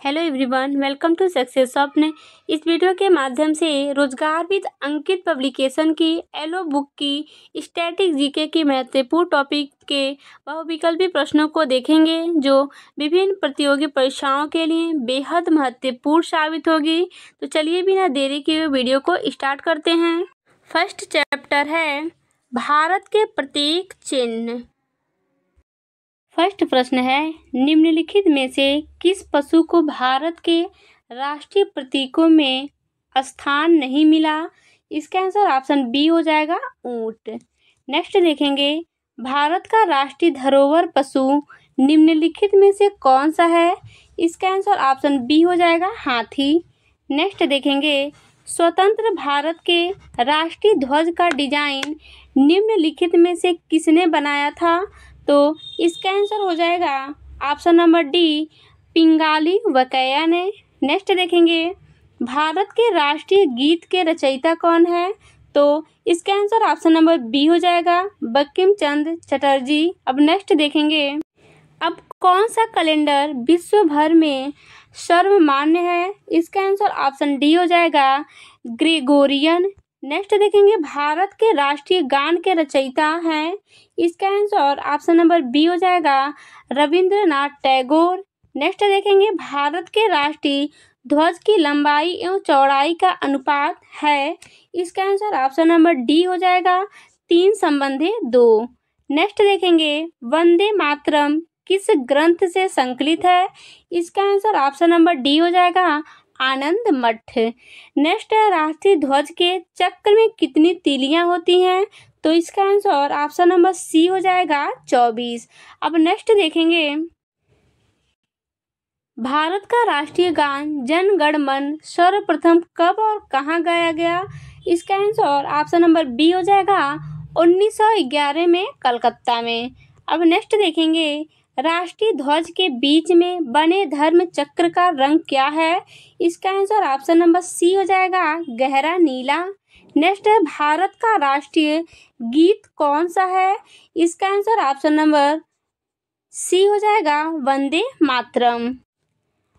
Hello everyone, welcome to success Swapna. इस video के माध्यम से रोजगार विद अंकित पब्लिकेशन की एलो बुक की स्टैटिक जीके की महत्वपूर्ण टॉपिक के बहुविकल्पी प्रश्नों को देखेंगे जो विभिन्न प्रतियोगी परीक्षाओं के लिए बेहद महत्वपूर्ण साबित होगी। तो चलिए बिना देरी के वीडियो को स्टार्ट करते हैं। फर्स्ट चैप्टर है भारत के प्रतीक चिन्ह। फर्स्ट प्रश्न है, निम्नलिखित में से किस पशु को भारत के राष्ट्रीय प्रतीकों में स्थान नहीं मिला? इसका आंसर ऑप्शन बी हो जाएगा, ऊंट। नेक्स्ट देखेंगे, भारत का राष्ट्रीय धरोहर पशु निम्नलिखित में से कौन सा है? इसका आंसर ऑप्शन बी हो जाएगा, हाथी। नेक्स्ट देखेंगे, स्वतंत्र भारत के राष्ट्रीय ध्वज का डिजाइन निम्नलिखित में से किसने बनाया था? तो इसका आंसर हो जाएगा option number D, Pingali Bakeya ने। नेक्स्ट देखेंगे, भारत के राष्ट्रीय गीत के रचयिता कौन है? तो इसका आंसर ऑप्शन नंबर बी हो जाएगा, बंकिम चंद्र चटर्जी। अब नेक्स्ट देखेंगे, अब कौन सा कैलेंडर विश्व भर में सर्वमान्य है? इसका आंसर ऑप्शन डी हो जाएगा, ग्रेगोरियन। नेक्स्ट देखेंगे, भारत के राष्ट्रीय गान के रचयिता हैं। इसका आंसर ऑप्शन नंबर बी हो जाएगा, रविंद्रनाथ टैगोर। नेक्स्ट देखेंगे, भारत के राष्ट्रीय ध्वज की लंबाई एवं चौड़ाई का अनुपात है। इसका आंसर ऑप्शन नंबर डी हो जाएगा, 3:2। नेक्स्ट देखेंगे, वंदे मातरम किस ग्रंथ से संकलित है? इसका आंसर ऑप्शन नंबर डी हो जाएगा, आनंद मठ। नेक्स्ट है, राष्ट्रीय ध्वज के चक्र में कितनी तीलियां होती हैं? तो इसका आंसर ऑप्शन नंबर सी हो जाएगा, 24। अब नेक्स्ट देखेंगे, भारत का राष्ट्रीय गान जन गण मन सर्वप्रथम कब और कहाँ गाया गया? इसका आंसर ऑप्शन नंबर बी हो जाएगा, 1911 में कलकत्ता में। अब नेक्स्ट देखेंगे, राष्ट्रीय ध्वज के बीच में बने धर्म चक्र का रंग क्या है? इसका आंसर ऑप्शन नंबर सी हो जाएगा, गहरा नीला। नेक्स्ट है, भारत का राष्ट्रीय गीत कौन सा है? इसका आंसर ऑप्शन नंबर सी हो जाएगा, वंदे मातरम।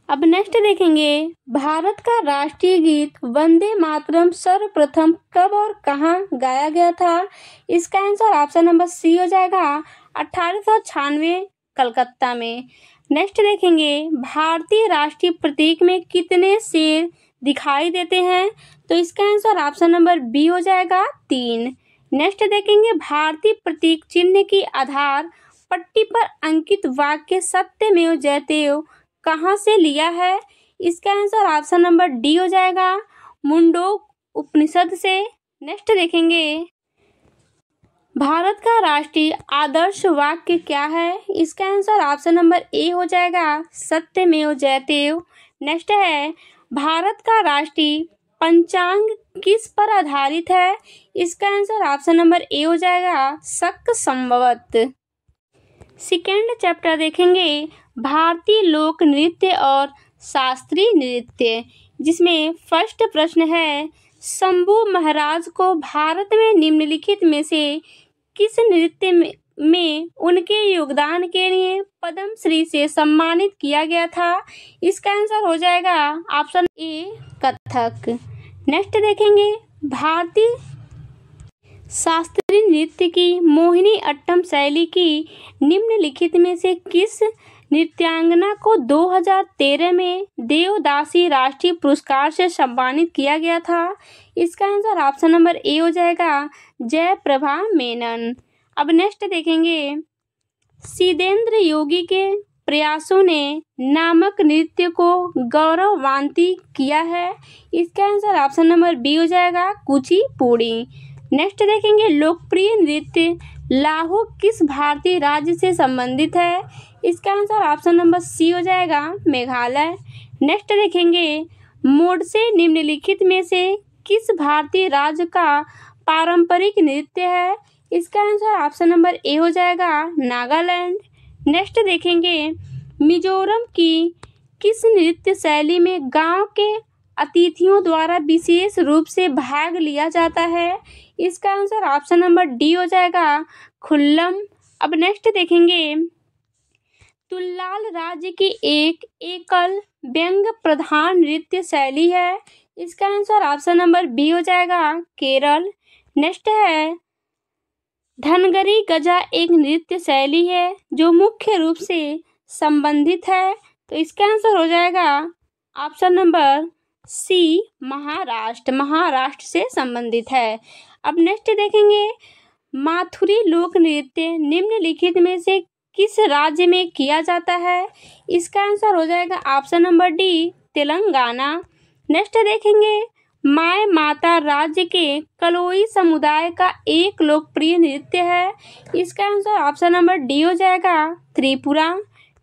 अब नेक्स्ट देखेंगे, भारत का राष्ट्रीय गीत वंदे मातरम सर्वप्रथम कब और कहाँ गाया गया था? इसका आंसर ऑप्शन नंबर सी हो जाएगा, 1896 कलकत्ता में। नेक्स्ट देखेंगे, भारतीय राष्ट्रीय प्रतीक में कितने शेर दिखाई देते हैं? तो इसका आंसर ऑप्शन नंबर बी हो जाएगा, 3। नेक्स्ट देखेंगे, भारतीय प्रतीक चिन्ह की आधार पट्टी पर अंकित वाक्य सत्यमेव जयते कहाँ से लिया है? इसका आंसर ऑप्शन नंबर डी हो जाएगा, मुंडोक उपनिषद से। नेक्स्ट देखेंगे, भारत का राष्ट्रीय आदर्श वाक्य क्या है? इसका आंसर ऑप्शन नंबर ए हो जाएगा, सत्यमेव जयते। नेक्स्ट है, भारत का राष्ट्रीय पंचांग किस पर आधारित है? इसका आंसर ऑप्शन नंबर ए हो जाएगा, शक संवत। सेकेंड चैप्टर देखेंगे, भारतीय लोक नृत्य और शास्त्रीय नृत्य, जिसमें फर्स्ट प्रश्न है, शंभू महाराज को भारत में निम्नलिखित में से किस नृत्य में उनके योगदान के लिए पद्म श्री से सम्मानित किया गया था? इसका आंसर हो जाएगा ऑप्शन ए, कथक। नेक्स्ट देखेंगे, भारतीय शास्त्रीय नृत्य की मोहिनी अट्टम शैली की निम्नलिखित में से किस नृत्यांगना को 2013 में देवदासी राष्ट्रीय पुरस्कार से सम्मानित किया गया था? इसका आंसर ऑप्शन नंबर ए हो जाएगा, जयप्रभा मेनन। अब नेक्स्ट देखेंगे, सिद्धेंद्र योगी के प्रयासों ने नामक नृत्य को गौरवान्वित किया है। इसका आंसर ऑप्शन नंबर बी हो जाएगा, कुचिपुड़ी। नेक्स्ट देखेंगे, लोकप्रिय नृत्य लाहो किस भारतीय राज्य से संबंधित है? इसका आंसर ऑप्शन नंबर सी हो जाएगा, मेघालय। नेक्स्ट देखेंगे, मोडसे निम्नलिखित में से किस भारतीय राज्य का पारंपरिक नृत्य है? इसका आंसर ऑप्शन नंबर ए हो जाएगा, नागालैंड। नेक्स्ट देखेंगे, मिजोरम की किस नृत्य शैली में गांव के अतिथियों द्वारा विशेष रूप से भाग लिया जाता है? इसका आंसर ऑप्शन नंबर डी हो जाएगा, खुल्लम। अब नेक्स्ट देखेंगे, तुल्लाल राज्य की एक एकल व्यंग प्रधान नृत्य शैली है। इसका आंसर ऑप्शन नंबर बी हो जाएगा, केरल। नेक्स्ट है, धनगरी गजा एक नृत्य शैली है जो मुख्य रूप से संबंधित है। तो इसका आंसर हो जाएगा option number C, Maharashtra. Maharashtra से संबंधित है। अब नेक्स्ट देखेंगे, माथुरी लोक नृत्य निम्नलिखित में से किस राज्य में किया जाता है? इसका आंसर हो जाएगा option number D, Telangana. Next देखेंगे, माय माता राज्य के कलोई समुदाय का एक लोकप्रिय नृत्य है। इसका आंसर ऑप्शन नंबर डी हो जाएगा, त्रिपुरा।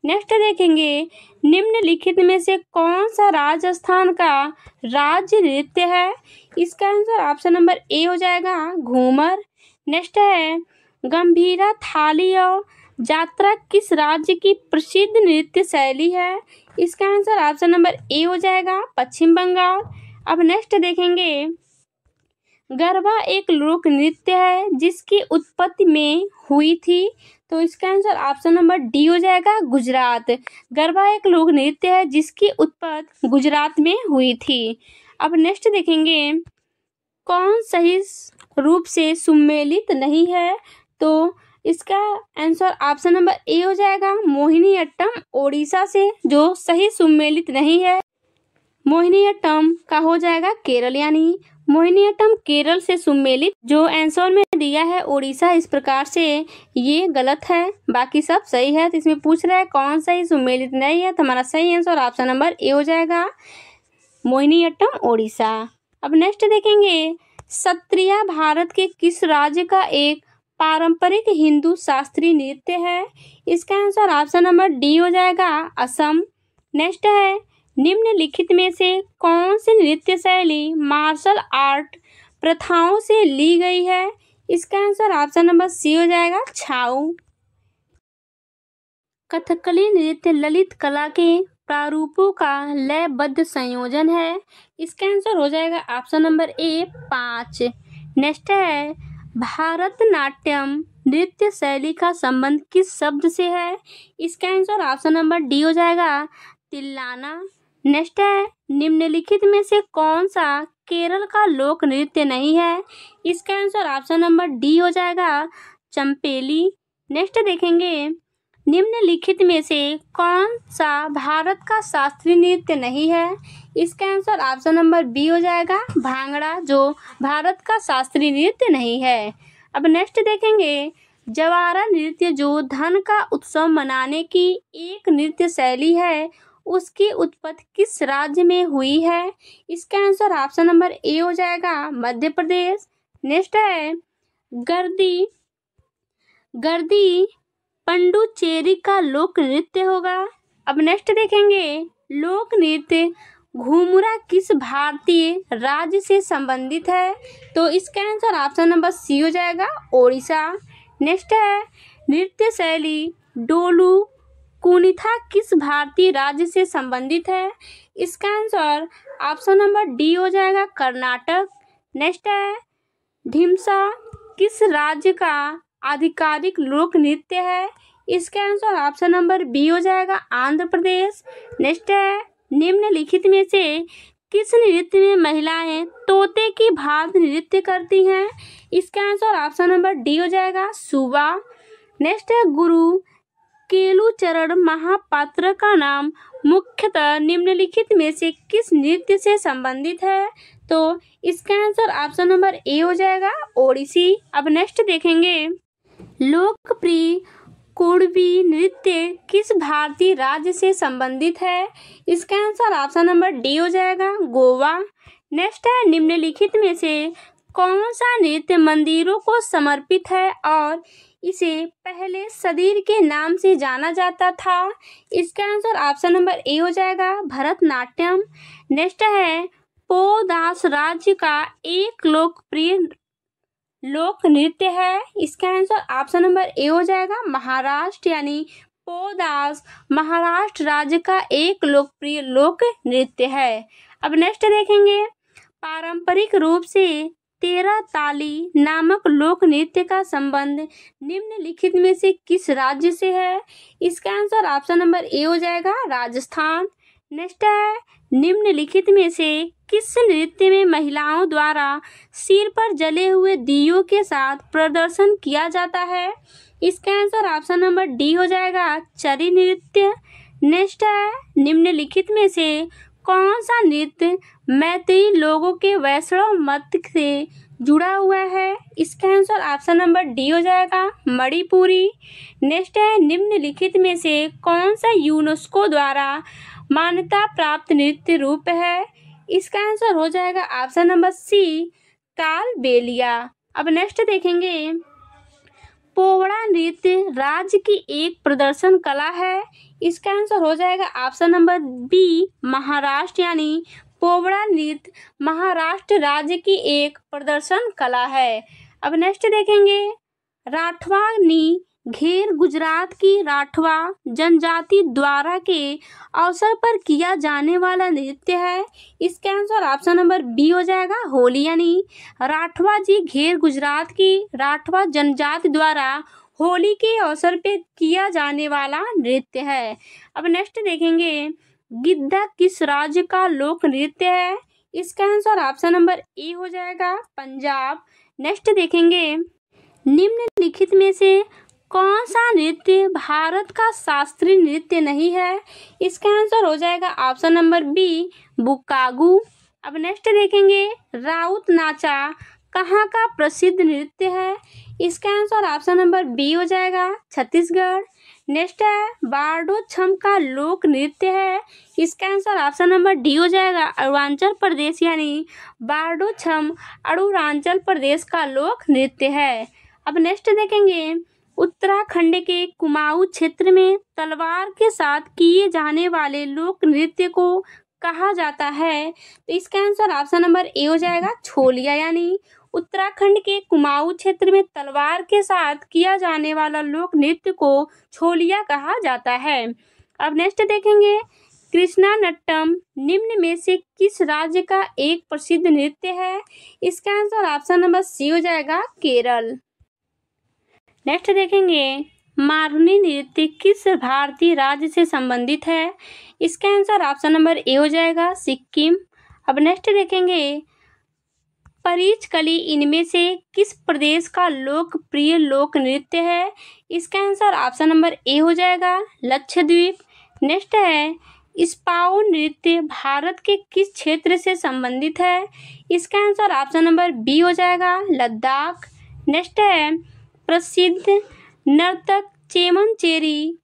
नेक्स्ट देखेंगे, निम्नलिखित में से कौन सा राजस्थान का राज्य नृत्य है? इसका आंसर ऑप्शन नंबर ए हो जाएगा, घूमर। नेक्स्ट है, गंभीरा थाली और जात्रा किस राज्य की प्रसिद्ध नृत्य शैली है? इसका आंसर ऑप्शन नंबर ए हो जाएगा, पश्चिम बंगाल। अब नेक्स्ट देखेंगे, गरबा एक लोक नृत्य है जिसकी उत्पत्ति में हुई थी। तो इसका आंसर ऑप्शन नंबर डी हो जाएगा, गुजरात। गरबा एक लोक नृत्य है जिसकी उत्पत्ति गुजरात में हुई थी। अब नेक्स्ट देखेंगे, कौन सही रूप से सुमेलित नहीं है? तो इसका आंसर ऑप्शन नंबर ए हो जाएगा, मोहिनीअट्टम ओडिशा से जो सही सुमेलित नहीं है। मोहिनीअट्टम का हो जाएगा केरल, यानी मोहिनीअट्टम केरल से सुमेलित। जो आंसर में दिया है ओडिशा, इस प्रकार से ये गलत है, बाकी सब सही है। तो इसमें पूछ रहा है कौन सही सुमेलित नहीं है, तो हमारा सही आंसर ऑप्शन नंबर ए हो जाएगा, मोहिनीअट्टम ओडिशा। अब नेक्स्ट देखेंगे, सत्रिया भारत के किस राज्य का एक पारंपरिक हिंदू शास्त्रीय नृत्य है? इसका आंसर ऑप्शन नंबर डी हो जाएगा, असम। नेक्स्ट है, निम्नलिखित में से कौन सी नृत्य शैली मार्शल आर्ट प्रथाओं से ली गई है? इसका आंसर ऑप्शन नंबर सी हो जाएगा, छाऊ। कथकली नृत्य ललित कला के प्रारूपों का लयबद्ध संयोजन है। इसका आंसर हो जाएगा ऑप्शन नंबर ए, 5। नेक्स्ट है, भारतनाट्यम नृत्य शैली का संबंध किस शब्द से है? इसका आंसर ऑप्शन नंबर डी हो जाएगा, तिल्लाना। नेक्स्ट है, निम्नलिखित में से कौन सा केरल का लोक नृत्य नहीं है? इसका आंसर ऑप्शन नंबर डी हो जाएगा, चंपेली। नेक्स्ट देखेंगे, निम्नलिखित में से कौन सा भारत का शास्त्रीय नृत्य नहीं है? इसका आंसर ऑप्शन नंबर बी हो जाएगा, भांगड़ा, जो भारत का शास्त्रीय नृत्य नहीं है। अब नेक्स्ट देखेंगे, जवारा नृत्य जो धन का उत्सव मनाने की एक नृत्य शैली है, उसकी उत्पत्ति किस राज्य में हुई है? इसका आंसर ऑप्शन नंबर ए हो जाएगा, मध्य प्रदेश। नेक्स्ट है, गर्दी पंडुचेरी का लोक नृत्य होगा। अब नेक्स्ट देखेंगे, लोक नृत्य घूमरा किस भारतीय राज्य से संबंधित है? तो इसका आंसर ऑप्शन नंबर सी हो जाएगा, ओडिशा। नेक्स्ट है, नृत्य शैली डोलू कुनिथा किस भारतीय राज्य से संबंधित है? इसका आंसर ऑप्शन नंबर डी हो जाएगा, कर्नाटक। नेक्स्ट है, ढिमसा किस राज्य का आधिकारिक लोक नृत्य है? इसका आंसर ऑप्शन नंबर बी हो जाएगा, आंध्र प्रदेश। नेक्स्ट है, निम्नलिखित में से किस नृत्य में महिलाएं तोते की भांति नृत्य करती हैं? इसका आंसर ऑप्शन नंबर डी हो जाएगा, सूबा। नेक्स्ट है, गुरु केलुचरण महापात्र का नाम मुख्यतः निम्नलिखित में से किस नृत्य से संबंधित है? तो इसका आंसर ऑप्शन नंबर ए हो जाएगा, ओडिसी। अब नेक्स्ट देखेंगे, लोकप्रिय कुड़बी नृत्य किस भारतीय राज्य से संबंधित है? इसका आंसर ऑप्शन नंबर डी हो जाएगा, गोवा। नेक्स्ट है, निम्नलिखित में से कौन सा नृत्य मंदिरों को समर्पित है और इसे पहले सदीर के नाम से जाना जाता था? इसका आंसर ऑप्शन नंबर ए हो जाएगा, भरतनाट्यम। नेक्स्ट है, पोदास राज्य का एक लोकप्रिय लोक नृत्य है। इसका आंसर ऑप्शन नंबर ए हो जाएगा, महाराष्ट्र, यानी पोदास महाराष्ट्र राज्य का एक लोकप्रिय लोक नृत्य है। अब नेक्स्ट देखेंगे, पारंपरिक रूप से तेरह ताली नामक लोक नृत्य का संबंध निम्नलिखित में से किस राज्य से है? इसका आंसर ऑप्शन नंबर ए हो जाएगा राजस्थान। नेक्स्ट है, निम्नलिखित में से किस नृत्य में महिलाओं द्वारा सिर पर जले हुए दियों के साथ प्रदर्शन किया जाता है? इसका आंसर ऑप्शन नंबर डी हो जाएगा चरी नृत्य। नेक्स्ट है, निम्नलिखित में से कौन सा नृत्य मैतेई लोगों के वैष्णव मत से जुड़ा हुआ है? इसका आंसर ऑप्शन नंबर डी हो जाएगा मणिपुरी। नेक्स्ट है, निम्नलिखित में से कौन सा यूनेस्को द्वारा मान्यता प्राप्त नृत्य रूप है? इसका आंसर हो जाएगा ऑप्शन नंबर सी कालबेलिया। अब नेक्स्ट देखेंगे, पोवड़ा नृत्य राज्य की एक प्रदर्शन कला है। इसका आंसर हो जाएगा ऑप्शन नंबर बी महाराष्ट्र, यानी पोवड़ा नृत्य महाराष्ट्र राज्य की एक प्रदर्शन कला है। अब नेक्स्ट देखेंगे, राठवा नी घेर गुजरात की राठवा जनजाति द्वारा के अवसर पर किया जाने वाला नृत्य है। इसका आंसर ऑप्शन नंबर बी हो जाएगा होली, यानी राठवा जी घेर गुजरात की राठवा जनजाति द्वारा होली के अवसर पे किया जाने वाला नृत्य है। अब नेक्स्ट देखेंगे, गिद्धा किस राज्य का लोक नृत्य है? इसका आंसर ऑप्शन नंबर ए हो जाएगा पंजाब। नेक्स्ट देखेंगे, निम्नलिखित में से कौन सा नृत्य भारत का शास्त्रीय नृत्य नहीं है? इसका आंसर हो जाएगा ऑप्शन नंबर बी बुकागू। अब नेक्स्ट देखेंगे, राउत नाचा कहाँ का प्रसिद्ध नृत्य है? इसका आंसर ऑप्शन नंबर बी हो जाएगा छत्तीसगढ़। नेक्स्ट है, बारडो छम का लोक नृत्य है। इसका आंसर ऑप्शन नंबर डी हो जाएगा अरुणाचल प्रदेश, यानी बारडो छम अरुणाचल प्रदेश का लोक नृत्य है। अब नेक्स्ट देखेंगे, उत्तराखंड के कुमाऊं क्षेत्र में तलवार के साथ किए जाने वाले लोक नृत्य को कहा जाता है? तो इसका आंसर ऑप्शन नंबर ए हो जाएगा छोलिया, यानी उत्तराखंड के कुमाऊं क्षेत्र में तलवार के साथ किया जाने वाला लोक नृत्य को छोलिया कहा जाता है। अब नेक्स्ट देखेंगे, कृष्णा नट्टम निम्न में से किस राज्य का एक प्रसिद्ध नृत्य है? इसका आंसर ऑप्शन नंबर सी हो जाएगा केरल। नेक्स्ट देखेंगे, मारुनी नृत्य किस भारतीय राज्य से संबंधित है? इसका आंसर ऑप्शन नंबर ए हो जाएगा सिक्किम। अब नेक्स्ट देखेंगे, परिचकली इनमें से किस प्रदेश का लोकप्रिय लोक नृत्य है? इसका आंसर ऑप्शन नंबर ए हो जाएगा लक्षद्वीप। नेक्स्ट है, स्पाउ नृत्य भारत के किस क्षेत्र से संबंधित है? इसका आंसर ऑप्शन नंबर बी हो जाएगा लद्दाख। नेक्स्ट है, प्रसिद्ध नर्तक चेमनचेरी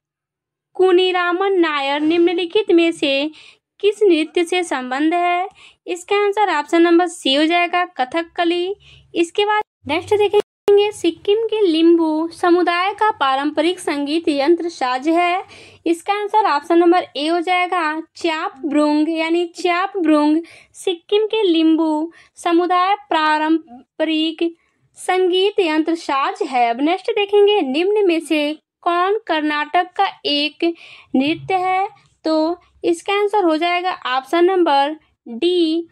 कुनीरामन नायर निम्नलिखित में से किस नृत्य से संबंध है? इसका आंसर ऑप्शन नंबर सी हो जाएगा कथकली। इसके बाद नेक्स्ट देखेंगे, सिक्किम के लिम्बू समुदाय का पारंपरिक संगीत यंत्र साज है। इसका आंसर ऑप्शन नंबर ए हो जाएगा च्याप ब्रुंग, यानी च्याप ब्रुंग सिक्किम के लिम्बू समुदाय पारंपरिक संगीत यंत्र साज है। अब नेक्स्ट देखेंगे, निम्न में से कौन कर्नाटक का एक नृत्य है? तो इसका आंसर हो जाएगा ऑप्शन नंबर डी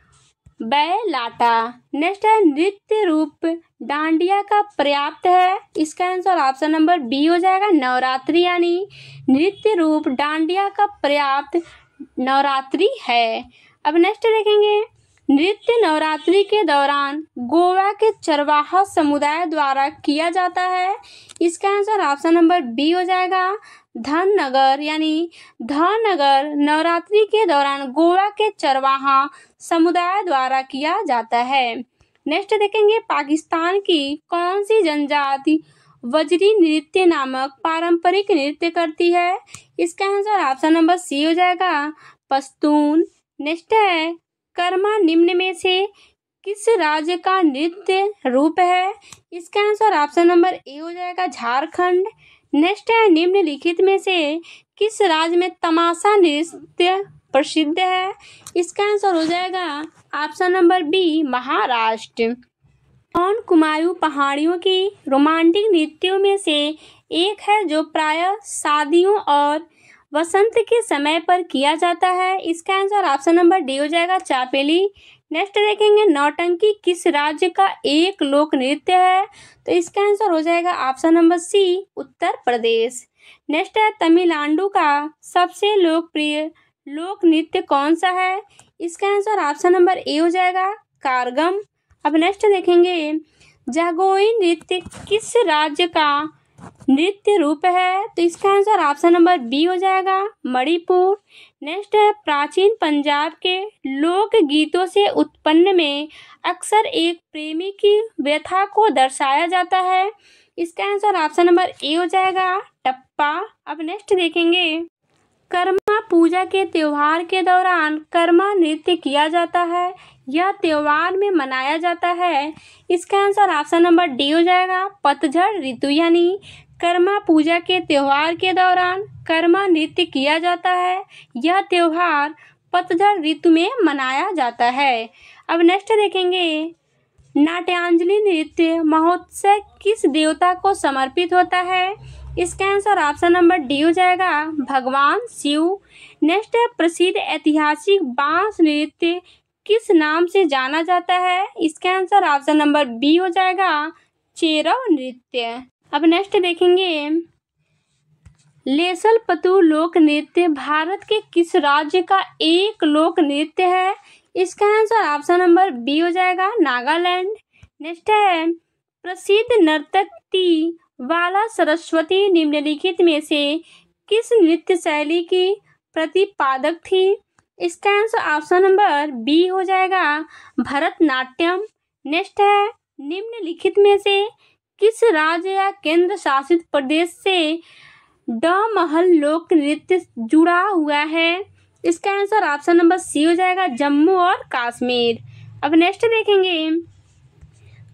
बैलाटा। नेक्स्ट है, नृत्य रूप डांडिया का पर्याप्त है। इसका आंसर ऑप्शन नंबर बी हो जाएगा नवरात्रि, यानी नृत्य रूप डांडिया का पर्याप्त नवरात्रि है। अब नेक्स्ट देखेंगे, नृत्य नवरात्रि के दौरान गोवा के चरवाहा समुदाय द्वारा किया जाता है। इसका आंसर ऑप्शन नंबर बी हो जाएगा धननगर, यानी धननगर नवरात्रि के दौरान गोवा के चरवाहा समुदाय द्वारा किया जाता है। नेक्स्ट देखेंगे, पाकिस्तान की कौन सी जनजाति वजरी नृत्य नामक पारंपरिक नृत्य करती है? इसका आंसर ऑप्शन नंबर सी हो जाएगा पश्तून। नेक्स्ट है, कर्मा निम्न में से किस राज्य का नृत्य रूप है? इसका आंसर ऑप्शन नंबर ए हो जाएगा झारखंड। नेक्स्ट है, निम्नलिखित में से किस राज्य में तमाशा नृत्य प्रसिद्ध है? इसका आंसर हो जाएगा ऑप्शन नंबर बी महाराष्ट्र। कौन कुमाऊं पहाड़ियों की रोमांटिक नृत्यों में से एक है जो प्रायः शादियों और वसंत के समय पर किया जाता है? इसका आंसर ऑप्शन नंबर डी हो जाएगा चापेली। नेक्स्ट देखेंगे नौटंकी किस राज्य का एक लोक नृत्य है, तो इसका आंसर हो जाएगा ऑप्शन नंबर सी उत्तर प्रदेश। नेक्स्ट है तमिलनाडु का सबसे लोकप्रिय लोक नृत्य कौन सा है, इसका आंसर ऑप्शन नंबर ए हो जाएगा कारगम। अब नेक्स्ट देखेंगे जागोई नृत्य किस राज्य का नृत्य रूप है, तो इसका आंसर ऑप्शन नंबर बी हो जाएगा मणिपुर। नेक्स्ट है प्राचीन पंजाब के लोक गीतों से उत्पन्न में अक्सर एक प्रेमी की व्यथा को दर्शाया जाता है, इसका आंसर ऑप्शन नंबर ए हो जाएगा टप्पा। अब नेक्स्ट देखेंगे कर्मा पूजा के त्योहार के दौरान कर्मा नृत्य किया जाता है, यह त्योहार में मनाया जाता है, इसका आंसर ऑप्शन नंबर डी हो जाएगा पतझड़ ऋतु। यानी कर्मा पूजा के त्योहार के दौरान कर्मा नृत्य किया जाता है, यह त्योहार पतझड़ ऋतु में मनाया जाता है। अब नेक्स्ट देखेंगे नाट्यांजलि नृत्य महोत्सव किस देवता को समर्पित होता है, इसका आंसर ऑप्शन नंबर डी हो जाएगा भगवान शिव। नेक्स्ट है प्रसिद्ध ऐतिहासिक बांस नृत्य किस नाम से जाना जाता है, इसका आंसर ऑप्शन नंबर बी हो जाएगा चेरव नृत्य। अब नेक्स्ट देखेंगे लेसल पतु लोक नृत्य भारत के किस राज्य का एक लोक नृत्य है, इसका आंसर ऑप्शन नंबर बी हो जाएगा नागालैंड। नेक्स्ट है प्रसिद्ध नर्तकी वाला सरस्वती निम्नलिखित में से किस नृत्य शैली की प्रतिपादक थी, इसका आंसर ऑप्शन नंबर बी हो जाएगा भरतनाट्यम। नेक्स्ट है निम्नलिखित में से किस राज्य या केंद्र शासित प्रदेश से डमहल लोक नृत्य जुड़ा हुआ है, इसका आंसर ऑप्शन नंबर सी हो जाएगा जम्मू और कश्मीर। अब नेक्स्ट देखेंगे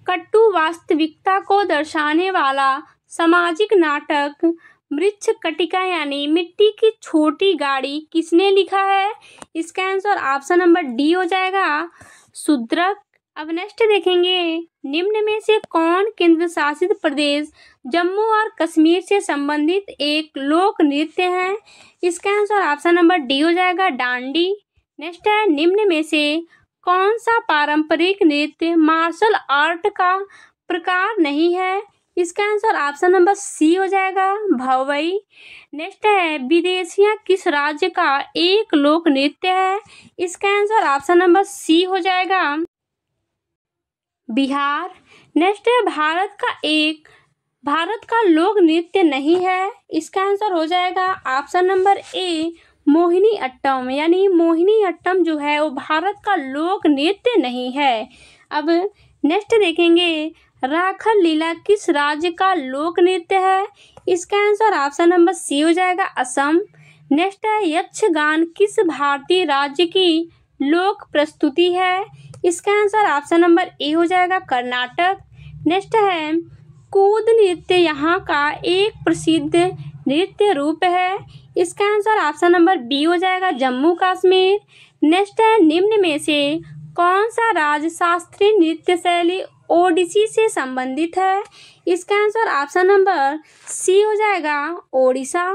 कट्टू वास्तविकता को दर्शाने वाला सामाजिक नाटक मृच्छ कटिका यानी मिट्टी की छोटी गाड़ी किसने लिखा है, इसका आंसर ऑप्शन नंबर डी हो जाएगा शूद्रक। अब नेक्स्ट देखेंगे निम्न में से कौन केंद्र शासित प्रदेश जम्मू और कश्मीर से संबंधित एक लोक नृत्य है, इसका आंसर ऑप्शन नंबर डी हो जाएगा डांडी। नेक्स्ट है निम्न में से कौन सा पारंपरिक नृत्य मार्शल आर्ट का प्रकार नहीं है, इसका आंसर ऑप्शन नंबर सी हो जाएगा भवई। नेक्स्ट है विदेशियां किस राज्य का एक लोक नृत्य है, इसका आंसर ऑप्शन नंबर सी हो जाएगा बिहार। नेक्स्ट है भारत का लोक नृत्य नहीं है, इसका आंसर हो जाएगा option number A Mohini Attam. यानी मोहिनी अट्टम जो है वो भारत का लोक नृत्य नहीं है। अब नेक्स्ट देखेंगे राखल लीला किस राज्य का लोक नृत्य है, इसका आंसर ऑप्शन नंबर सी हो जाएगा असम। नेक्स्ट है यक्षगान किस भारतीय राज्य की लोक प्रस्तुति है, इसका आंसर ऑप्शन नंबर ए हो जाएगा कर्नाटक। नेक्स्ट है कूद नृत्य यहाँ का एक प्रसिद्ध नृत्य रूप है, इसका आंसर ऑप्शन नंबर बी हो जाएगा जम्मू कश्मीर। नेक्स्ट है निम्न में से कौन सा राज्य शास्त्रीय नृत्य शैली ओडिसी से संबंधित है, इसका आंसर ऑप्शन नंबर सी हो जाएगा ओडिशा।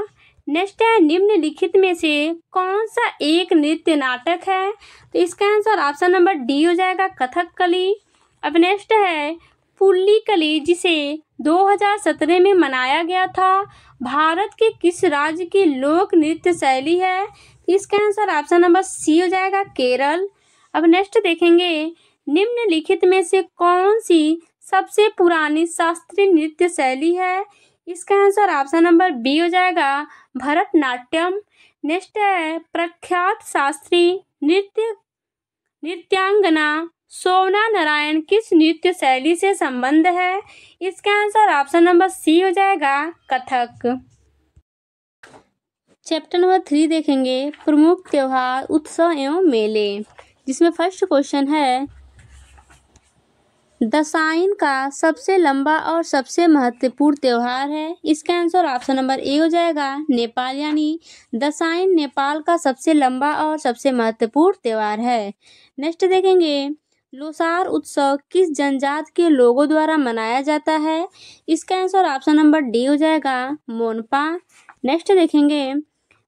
नेक्स्ट है निम्नलिखित में से कौन सा एक नृत्य नाटक है, तो इसका आंसर ऑप्शन नंबर डी हो जाएगा कथकली। अब नेक्स्ट है पुल्लिकली जिसे 2017 में मनाया गया था भारत के किस राज्य की लोक नृत्य शैली है, इसका आंसर ऑप्शन नंबर सी हो जाएगा केरल। अब नेक्स्ट देखेंगे निम्नलिखित में से कौन सी सबसे पुरानी शास्त्रीय नृत्य शैली है, इसका आंसर ऑप्शन नंबर बी हो जाएगा भरतनाट्यम। नेक्स्ट है प्रख्यात शास्त्रीय नृत्यांगना शोभना नारायण किस नृत्य शैली से संबंध है, इसका आंसर ऑप्शन नंबर सी हो जाएगा कथक। चैप्टर नंबर 3 देखेंगे प्रमुख त्योहार उत्सव एवं मेले, जिसमें फर्स्ट क्वेश्चन है दशाईन का सबसे लंबा और सबसे महत्वपूर्ण त्योहार है, इसका आंसर ऑप्शन नंबर ए हो जाएगा नेपाल। यानी दशाईन नेपाल का सबसे लंबा और सबसे महत्वपूर्ण त्योहार है। नेक्स्ट देखेंगे लोसार उत्सव किस जनजाति के लोगों द्वारा मनाया जाता है, इसका आंसर ऑप्शन नंबर डी हो जाएगा मोनपा। नेक्स्ट देखेंगे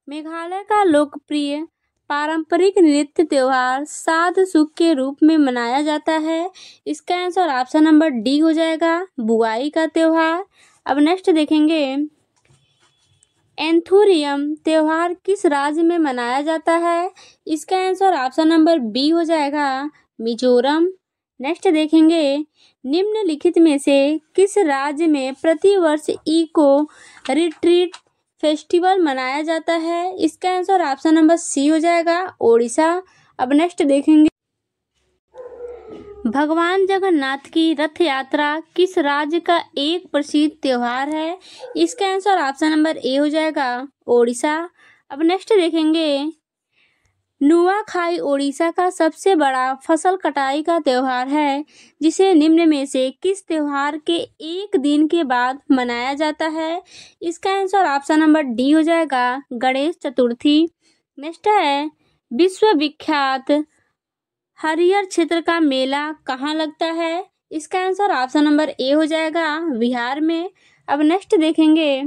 मेघालय का लोकप्रिय पारंपरिक नृत्य त्योहार साध सुख के रूप में मनाया जाता है? इसका आंसर ऑप्शन नंबर डी हो जाएगा, बुआई का त्योहार। अब नेक्स्ट देखेंगे, एंथुरियम त्योहार किस राज्य में मनाया जाता है? इसका आंसर ऑप्शन नंबर बी हो जाएगा, मिजोरम। नेक्स्ट देखेंगे, निम्नलिखित में से किस राज्य में प्रतिवर्ष इको रिट्रीट फेस्टिवल मनाया जाता है? इसका आंसर ऑप्शन नंबर सी हो जाएगा, ओडिशा। अब नेक्स्ट देखेंगे, भगवान जगन्नाथ की रथ यात्रा किस राज्य का एक प्रसिद्ध त्योहार है? इसका आंसर ऑप्शन नंबर ए हो जाएगा, ओडिशा। अब नेक्स्ट देखेंगे, नुआखाई ओडिशा का सबसे बड़ा फसल कटाई का त्योहार है, जिसे निम्न में से किस त्योहार के एक दिन के बाद मनाया जाता है? इसका आंसर ऑप्शन नंबर डी हो जाएगा, गणेश चतुर्थी। नेक्स्ट है, विश्व विख्यात हरियर क्षेत्र का मेला कहाँ लगता है? इसका आंसर ऑप्शन नंबर ए हो जाएगा, बिहार में। अब नेक्स्ट देखेंगे,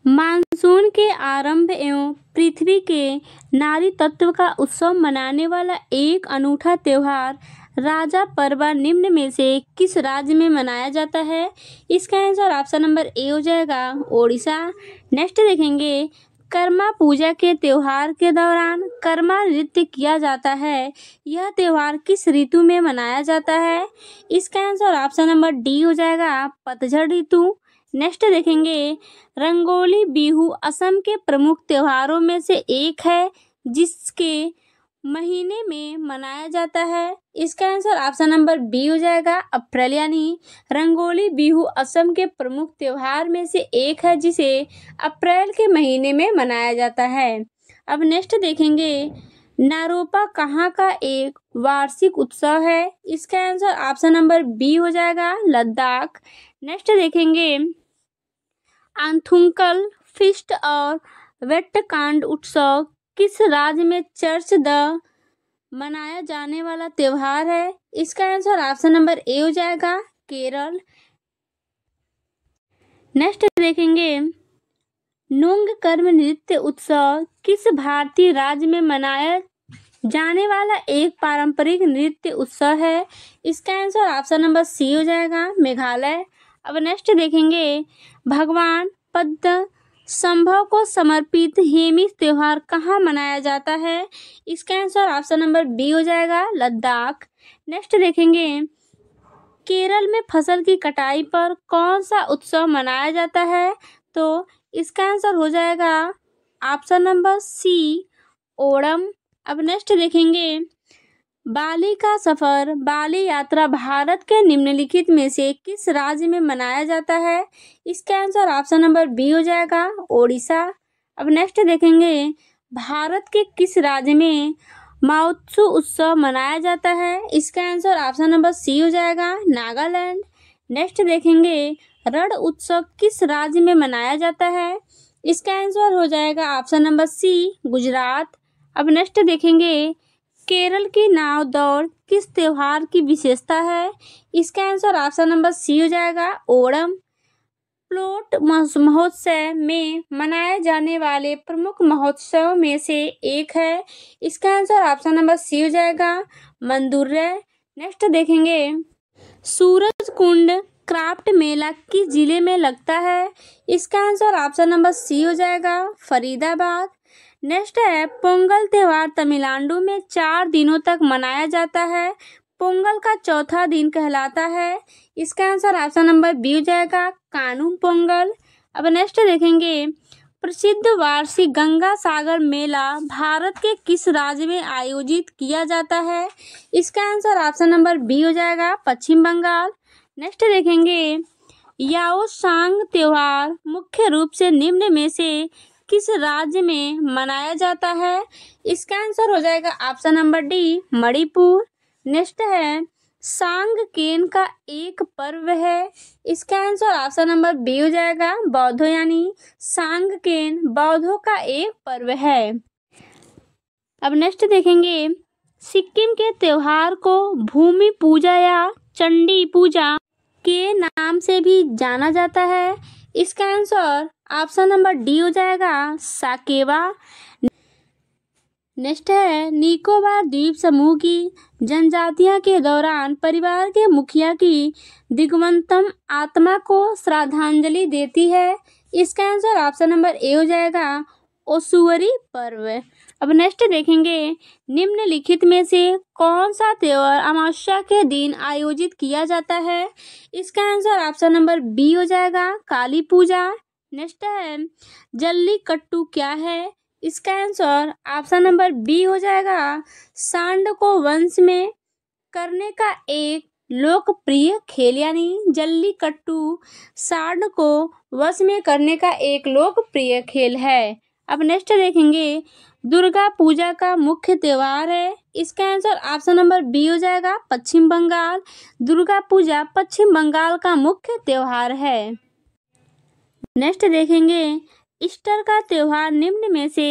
मानसून के आरंभ एवं पृथ्वी के नारी तत्व का उत्सव मनाने वाला एक अनूठा त्योहार राजा परवा निम्न में से किस राज्य में मनाया जाता है? इसका आंसर ऑप्शन नंबर ए हो जाएगा, ओडिशा। नेक्स्ट देखेंगे, कर्मा पूजा के त्योहार के दौरान कर्मा नृत्य किया जाता है, यह त्योहार किस ऋतु में मनाया जाता है? इसका आंसर ऑप्शन नंबर डी हो जाएगा, पतझड़ ऋतु। नेक्स्ट देखेंगे, रंगोली बिहू असम के प्रमुख त्योहारों में से एक है, जिसके महीने में मनाया जाता है। इसका आंसर ऑप्शन नंबर बी हो जाएगा, अप्रैल। यानी रंगोली बिहू असम के प्रमुख त्योहार में से एक है, जिसे अप्रैल के महीने में मनाया जाता है। अब नेक्स्ट देखेंगे, नारोपा कहाँ का एक वार्षिक उत्सव है? इसका आंसर ऑप्शन नंबर बी हो जाएगा, लद्दाख। नेक्स्ट देखेंगे, आंथुंकल फिस्ट और वेट्टकांड उत्सव किस राज्य में चर्च द मनाया जाने वाला त्योहार है? इसका आंसर ऑप्शन नंबर ए हो जाएगा, केरल। नेक्स्ट देखेंगे, नोंग कर्म नृत्य उत्सव किस भारतीय राज्य में मनाया जाने वाला एक पारंपरिक नृत्य उत्सव है? इसका आंसर ऑप्शन नंबर सी हो जाएगा, मेघालय। अब नेक्स्ट देखेंगे, भगवान पद्म संभव को समर्पित हेमिस त्योहार कहाँ मनाया जाता है? इसका आंसर ऑप्शन नंबर बी हो जाएगा, लद्दाख। नेक्स्ट देखेंगे, केरल में फसल की कटाई पर कौन सा उत्सव मनाया जाता है? तो इसका आंसर हो जाएगा ऑप्शन नंबर सी, ओणम। अब नेक्स्ट देखेंगे, बाली का सफर बाली यात्रा भारत के निम्नलिखित में से किस राज्य में मनाया जाता है? इसका आंसर ऑप्शन नंबर बी हो जाएगा, ओडिशा। अब नेक्स्ट देखेंगे, भारत के किस राज्य में माओत्सु उत्सव मनाया जाता है? इसका आंसर ऑप्शन नंबर सी हो जाएगा, नागालैंड। नेक्स्ट देखेंगे, रण उत्सव किस राज्य में मनाया जाता है? इसका आंसर हो जाएगा ऑप्शन नंबर सी, गुजरात। अब नेक्स्ट देखेंगे, केरल की नाव दौड़ किस त्योहार की विशेषता है? इसका आंसर ऑप्शन नंबर सी हो जाएगा, ओणम। प्लोट महोत्सव में मनाए जाने वाले प्रमुख महोत्सव में से एक है, इसका आंसर ऑप्शन नंबर सी हो जाएगा, मंदुर्रे। नेक्स्ट देखेंगे, सूरज कुंड क्राफ्ट मेला किस जिले में लगता है? इसका आंसर ऑप्शन नंबर सी हो जाएगा, फरीदाबाद। नेक्स्ट है, पोंगल त्योहार तमिलनाडु में 4 दिनों तक मनाया जाता है, पोंगल का चौथा दिन कहलाता है। इसका आंसर ऑप्शन नंबर बी हो जाएगा, कानुम पोंगल। अब नेक्स्ट देखेंगे, प्रसिद्ध वार्षिक गंगा सागर मेला भारत के किस राज्य में आयोजित किया जाता है? इसका आंसर ऑप्शन नंबर बी हो जाएगा, पश्चिम बंगाल। नेक्स्ट देखेंगे, याओसांग त्योहार मुख्य रूप से निम्न में से किस राज्य में मनाया जाता है? इसका आंसर हो जाएगा option number D, Manipur. Next है, सांगकेन का एक पर्व है, इसका आंसर ऑप्शन नंबर बी हो जाएगा, बौद्धो। यानी सांगकेन बौद्धों का एक पर्व है। अब नेक्स्ट देखेंगे, सिक्किम के त्योहार को भूमि पूजा या चंडी पूजा के नाम से भी जाना जाता है, इसका आंसर ऑप्शन नंबर डी हो जाएगा, साकेवा। नेक्स्ट है निकोबार द्वीप समूह की जनजातियां के दौरान परिवार के मुखिया की दिगंतम आत्मा को श्रद्धांजलि देती है। इसका आंसर ऑप्शन नंबर ए हो जाएगा ओसुवरी पर्व। अब नेक्स्ट देखेंगे निम्नलिखित में से कौन सा त्योहार अमावस्या के दिन आयोजित किया जाता है। इसका आंसर ऑप्शन नंबर बी हो जाएगा काली पूजा। नेक्स्ट है जल्लीकट्टू क्या है। इसका आंसर ऑप्शन नंबर बी हो जाएगा सांड को वंश में करने का एक लोकप्रिय खेल, यानी जल्लीकट्टू सांड को वश में करने का एक लोकप्रिय खेल है। अब नेक्स्ट देखेंगे दुर्गा पूजा का मुख्य त्योहार है। इसका आंसर ऑप्शन नंबर बी हो जाएगा पश्चिम बंगाल। दुर्गा पूजा पश्चिम बंगाल का मुख्य त्योहार है। नेक्स्ट देखेंगे ईस्टर का त्योहार निम्न में से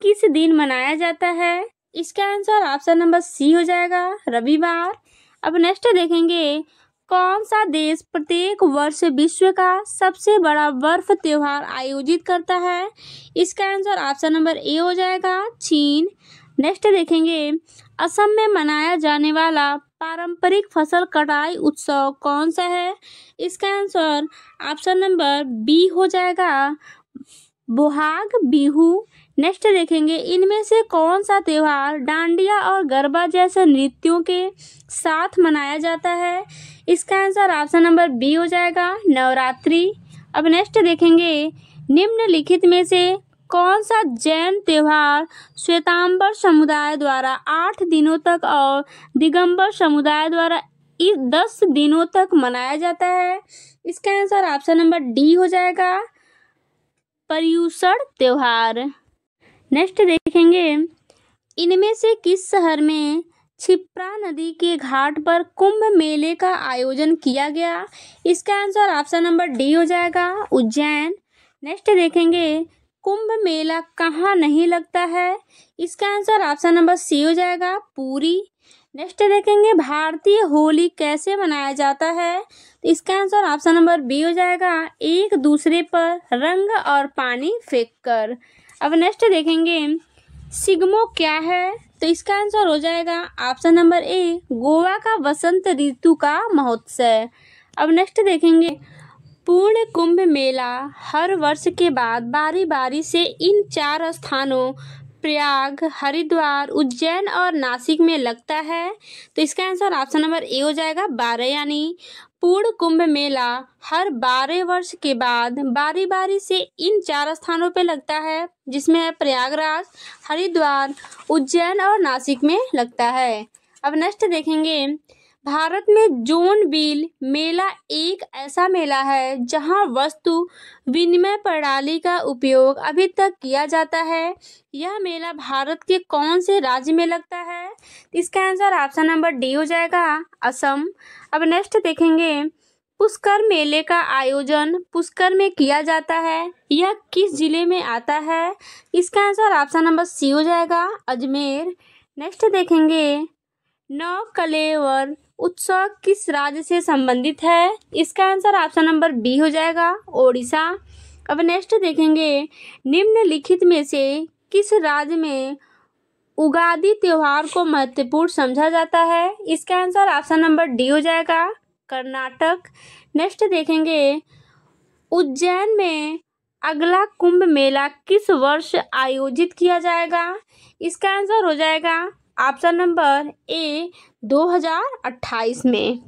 किस दिन मनाया जाता है। इसका आंसर ऑप्शन नंबर सी हो जाएगा रविवार। अब नेक्स्ट देखेंगे कौन सा देश प्रत्येक वर्ष विश्व का सबसे बड़ा बर्फ त्योहार आयोजित करता है। इसका आंसर ऑप्शन नंबर ए हो जाएगा चीन। नेक्स्ट देखेंगे असम में मनाया जाने वाला पारंपरिक फसल कटाई उत्सव कौन सा है। इसका आंसर ऑप्शन नंबर बी हो जाएगा बोहाग बिहू। नेक्स्ट देखेंगे इनमें से कौन सा त्योहार डांडिया और गरबा जैसे नृत्यों के साथ मनाया जाता है। इसका आंसर ऑप्शन नंबर बी हो जाएगा नवरात्रि। अब नेक्स्ट देखेंगे निम्नलिखित में से कौन सा जैन त्योहार श्वेतांबर समुदाय द्वारा 8 दिनों तक और दिगंबर समुदाय द्वारा 10 दिनों तक मनाया जाता है। इसका आंसर ऑप्शन नंबर डी हो जाएगा पर्युषण त्योहार। नेक्स्ट देखेंगे इनमें से किस शहर में क्षिप्रा नदी के घाट पर कुंभ मेले का आयोजन किया गया। इसका आंसर ऑप्शन नंबर डी हो जाएगा उज्जैन। नेक्स्ट देखेंगे कुंभ मेला कहाँ नहीं लगता है। इसका आंसर ऑप्शन नंबर सी हो जाएगा पुरी। नेक्स्ट देखेंगे भारतीय होली कैसे मनाया जाता है। तो इसका आंसर ऑप्शन नंबर बी हो जाएगा एक दूसरे पर रंग और पानी फेंककर। अब नेक्स्ट देखेंगे सिग्मो क्या है। तो इसका आंसर हो जाएगा ऑप्शन नंबर ए गोवा का वसंत ऋतु का महोत्सव। अब नेक्स्ट देखेंगे पूर्ण कुंभ मेला हर वर्ष के बाद बारी बारी से इन 4 स्थानों प्रयाग, हरिद्वार, उज्जैन और नासिक में लगता है। तो इसका आंसर ऑप्शन नंबर ए हो जाएगा 12, यानी पूर्ण कुंभ मेला हर 12 वर्ष के बाद बारी बारी से इन 4 स्थानों पे लगता है, जिसमें है प्रयागराज, हरिद्वार, उज्जैन और नासिक में लगता है। अब नेक्स्ट देखेंगे भारत में जोनबिल मेला एक ऐसा मेला है जहां वस्तु विनिमय प्रणाली का उपयोग अभी तक किया जाता है। यह मेला भारत के कौन से राज्य में लगता है। इसका आंसर ऑप्शन नंबर डी हो जाएगा असम। अब नेक्स्ट देखेंगे पुष्कर मेले का आयोजन पुष्कर में किया जाता है, यह किस जिले में आता है। इसका आंसर ऑप्शन नंबर सी हो जाएगा अजमेर। नेक्स्ट देखेंगे नवकलेवर उत्सव किस राज्य से संबंधित है। इसका आंसर ऑप्शन नंबर बी हो जाएगा ओडिशा। अब नेक्स्ट देखेंगे निम्नलिखित में से किस राज्य में उगादी त्योहार को महत्वपूर्ण समझा जाता है। इसका आंसर ऑप्शन नंबर डी हो जाएगा कर्नाटक। नेक्स्ट देखेंगे उज्जैन में अगला कुंभ मेला किस वर्ष आयोजित किया जाएगा। इसका आंसर हो जाएगा ऑप्शन नंबर ए 2028 में।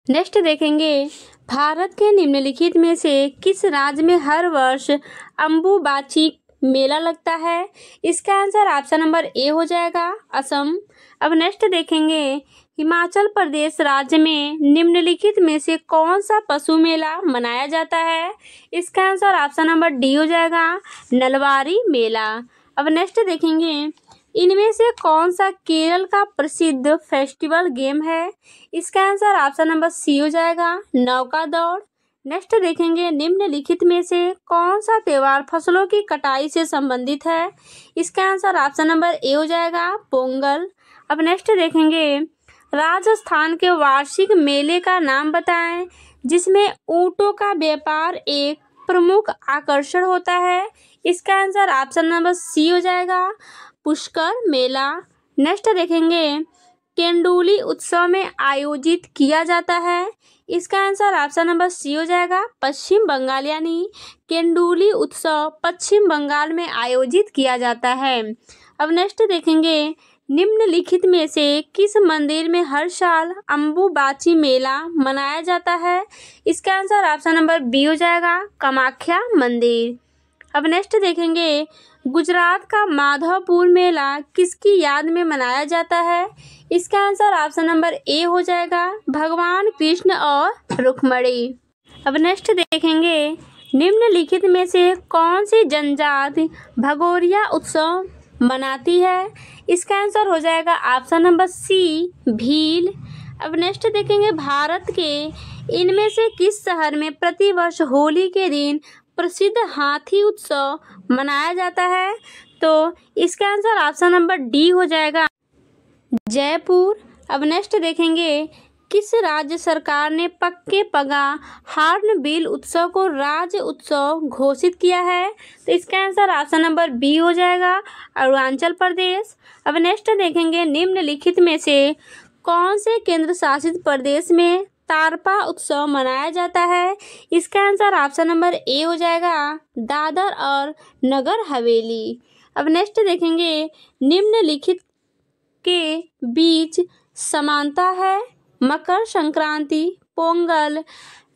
नेक्स्ट देखेंगे भारत के निम्नलिखित में से किस राज्य में हर वर्ष अम्बुबाची मेला लगता है। इसका आंसर ऑप्शन नंबर ए हो जाएगा असम। अब नेक्स्ट देखेंगे हिमाचल प्रदेश राज्य में निम्नलिखित में से कौन सा पशु मेला मनाया जाता है। इसका आंसर ऑप्शन नंबर डी हो जाएगा नलवारी मेला। अब नेक्स्ट देखेंगे इनमें से कौन सा केरल का प्रसिद्ध फेस्टिवल गेम है। इसका आंसर ऑप्शन नंबर सी हो जाएगा नौका दौड़। नेक्स्ट देखेंगे निम्नलिखित में से कौन सा त्योहार फसलों की कटाई से संबंधित है। इसका आंसर ऑप्शन नंबर ए हो जाएगा पोंगल। अब नेक्स्ट देखेंगे राजस्थान के वार्षिक मेले का नाम बताएं जिसमें ऊँटों का व्यापार एक प्रमुख आकर्षण होता है? इसका आंसर ऑप्शन नंबर सी हो जाएगा, पुष्कर मेला। नेक्स्ट देखेंगे, केंडुली उत्सव में आयोजित किया जाता है? इसका आंसर ऑप्शन नंबर सी हो जाएगा, पश्चिम बंगाल, यानी केंडुली उत्सव पश्चिम बंगाल में आयोजित किया जाता है। अब नेक्स्ट देखेंगे, निम्नलिखित में से किस मंदिर में हर साल अम्बुबाची मेला मनाया जाता है? इसका आंसर ऑप्शन नंबर बी हो जाएगा, कामाख्या मंदिर। अब नेक्स्ट देखेंगे, गुजरात का माधवपुर मेला किसकी याद में मनाया जाता है? इसका आंसर ऑप्शन नंबर ए हो जाएगा, भगवान कृष्ण और रुक्मिणी। अब नेक्स्ट देखेंगे, निम्नलिखित में से कौन सी जनजाति भगोरिया उत्सव मनाती है? इसका आंसर हो जाएगा ऑप्शन नंबर सी, भील। अब नेक्स्ट देखेंगे, भारत के इनमें से किस शहर में प्रतिवर्ष होली के दिन प्रसिद्ध हाथी उत्सव मनाया जाता है? तो इसका आंसर ऑप्शन नंबर डी हो जाएगा, जयपुर। अब नेक्स्ट देखेंगे, किस राज्य सरकार ने पक्के पगा हार्नबिल उत्सव को राज्य उत्सव घोषित किया है? तो इसका आंसर ऑप्शन नंबर बी हो जाएगा, अरुणाचल प्रदेश। अब नेक्स्ट देखेंगे, निम्नलिखित में से कौन से केंद्र शासित प्रदेश में तारपा उत्सव मनाया जाता है? इसका आंसर ऑप्शन नंबर ए हो जाएगा, दादर और नगर हवेली। अब नेक्स्ट देखेंगे, निम्नलिखित के बीच समानता है? मकर संक्रांति, पोंगल,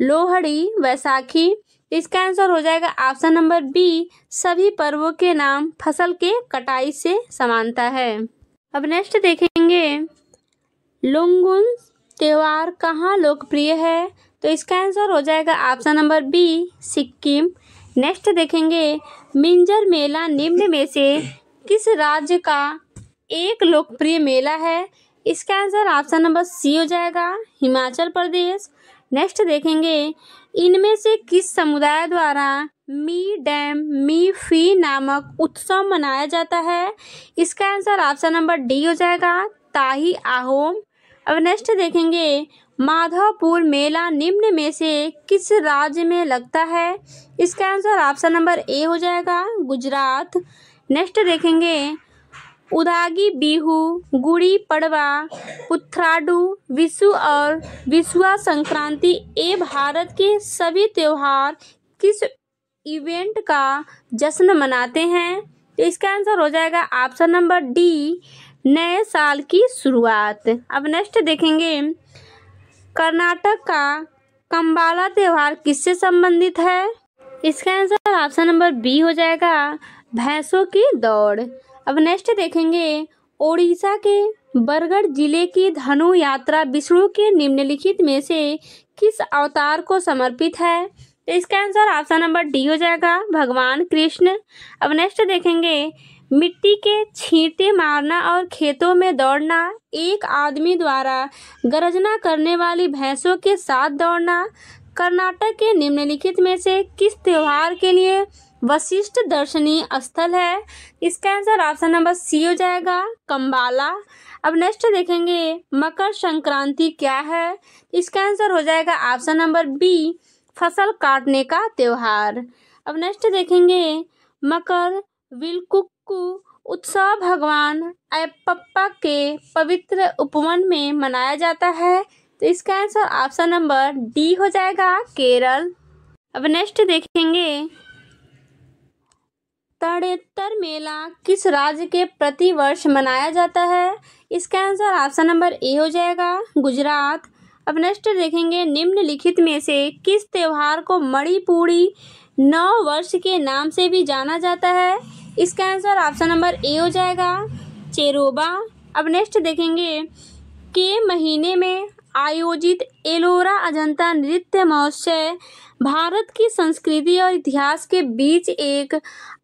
लोहड़ी, वैसाखी। इसका आंसर हो जाएगा ऑप्शन नंबर बी, सभी पर्वों के नाम फसल के कटाई से समानता है। अब नेक्स्ट देखेंगे, लोंगुन त्योहार कहाँ लोकप्रिय है? तो इसका आंसर हो जाएगा option number B, Sikkim. Next देखेंगे, मिंजर मेला निम्न में से किस राज्य का एक लोकप्रिय मेला है? इसका आंसर ऑप्शन नंबर सी हो जाएगा, हिमाचल प्रदेश। नेक्स्ट देखेंगे, इनमें से किस समुदाय द्वारा मी डैम मी फी नामक उत्सव मनाया जाता है? इसका आंसर ऑप्शन नंबर डी हो जाएगा, ताही आहोम। अब नेक्स्ट देखेंगे, माधवपुर मेला निम्न में से किस राज्य में लगता है? इसका आंसर ऑप्शन नंबर ए हो जाएगा, गुजरात। नेक्स्ट देखेंगे, उदागी बिहू, गुड़ी पड़वा, पुथ्राडू, विशु और विशुआ संक्रांति ये भारत के सभी त्योहार किस इवेंट का जश्न मनाते हैं? तो इसका आंसर हो जाएगा ऑप्शन नंबर डी, नए साल की शुरुआत। अब नेक्स्ट देखेंगे, कर्नाटक का कंबाला त्योहार किससे संबंधित है? इसका आंसर ऑप्शन नंबर बी हो जाएगा, भैंसों की दौड़। अब नेक्स्ट देखेंगे, ओडिशा के बरगढ़ जिले की धनु यात्रा विष्णु के निम्नलिखित में से किस अवतार को समर्पित है? तो इसका आंसर ऑप्शन नंबर डी हो जाएगा, भगवान कृष्ण। अब नेक्स्ट देखेंगे, मिट्टी के छींटे मारना और खेतों में दौड़ना, एक आदमी द्वारा गर्जना करने वाली भैंसों के साथ दौड़ना कर्नाटक के निम्नलिखित में से किस त्योहार के लिए वशिष्ठ दर्शनीय स्थल है? इसका आंसर ऑप्शन नंबर सी हो जाएगा, कंबाला। अब नेक्स्ट देखेंगे, मकर संक्रांति क्या है? इसका आंसर हो जाएगा ऑप्शन नंबर बी, फसल काटने का त्योहार। अब नेक्स्ट देखेंगे, मकर विलक्कुक्कू उत्सव भगवान अयप्पा के पवित्र उपवन में मनाया जाता है। तो इसका आंसर ऑप्शन नंबर डी हो जाएगा, केरल। अब नेक्स्ट देखेंगे, तड़ेतर मेला किस राज्य के प्रतिवर्ष मनाया जाता है? इसका आंसर ऑप्शन नंबर ए हो जाएगा, गुजरात। अब नेक्स्ट देखेंगे, निम्नलिखित में से किस त्योहार को मणिपुरी नव वर्ष के नाम से भी जाना जाता है? इसका आंसर ऑप्शन नंबर ए हो जाएगा, चेरोबा। अब नेक्स्ट देखेंगे, के महीने में आयोजित एलोरा अजंता नृत्य महोत्सव भारत की संस्कृति और इतिहास के बीच एक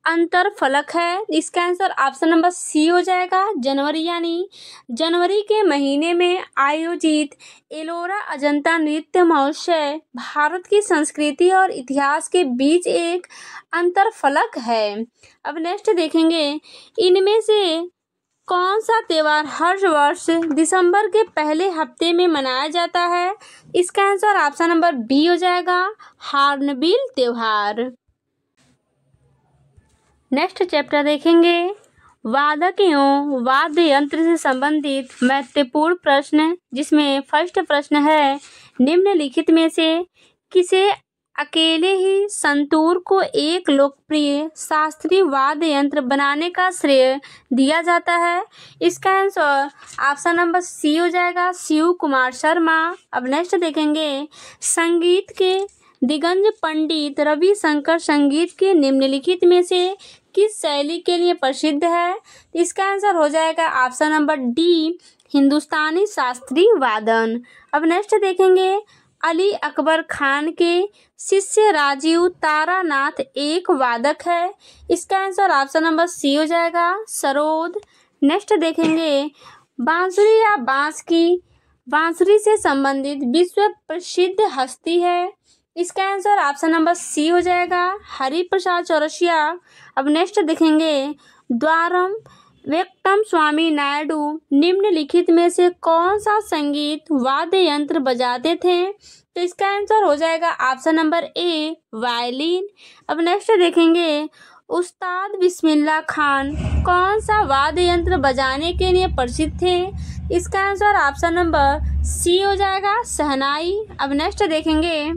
अंतरफलक है। इसका आंसर ऑप्शन नंबर सी हो जाएगा, जनवरी, यानी जनवरी के महीने में आयोजित एलोरा अजंता नृत्य महोत्सव भारत की संस्कृति और इतिहास के बीच एक अंतरफलक है। अब नेक्स्ट देखेंगे, इनमें से कौन सा त्योहार हर वर्ष दिसंबर के पहले हफ्ते में मनाया जाता है? इसका आंसर ऑप्शन नंबर बी हो जाएगा, हार्नबिल त्योहार। नेक्स्ट चैप्टर देखेंगे वादक एवं वाद्य यंत्र से संबंधित महत्वपूर्ण प्रश्न, जिसमें फर्स्ट प्रश्न है निम्नलिखित में से किसे अकेले ही संतूर को एक लोकप्रिय शास्त्रीय वाद्य यंत्र बनाने का श्रेय दिया जाता है। इसका आंसर ऑप्शन नंबर सी हो जाएगा, शिव कुमार शर्मा। अब नेक्स्ट देखेंगे संगीत के दिग्गज पंडित रविशंकर संगीत के निम्नलिखित में से किस शैली के लिए प्रसिद्ध है। इसका आंसर हो जाएगा ऑप्शन नंबर डी, हिंदुस्तानी शास्त्रीय वादन। अब नेक्स्ट देखेंगे अली अकबर खान के शिष्य राजीव तारानाथ एक वादक है। इसका आंसर ऑप्शन नंबर सी हो जाएगा, सरोद। नेक्स्ट देखेंगे बांसुरी या बांसुरी से संबंधित विश्व प्रसिद्ध हस्ती है। इसका आंसर ऑप्शन नंबर सी हो जाएगा, हरिप्रसाद चौरसिया। अब नेक्स्ट देखेंगे द्वारम वेंकटम स्वामी नायडू निम्नलिखित में से कौन सा संगीत वाद्य यंत्र बजाते थे। तो इसका आंसर हो जाएगा ऑप्शन नंबर ए, वायलिन। अब नेक्स्ट देखेंगे उस्ताद बिस्मिल्लाह खान कौन सा वाद्य यंत्र बजाने के लिए प्रसिद्ध थे। इसका आंसर ऑप्शन नंबर सी हो जाएगा, शहनाई। अब नेक्स्ट देखेंगे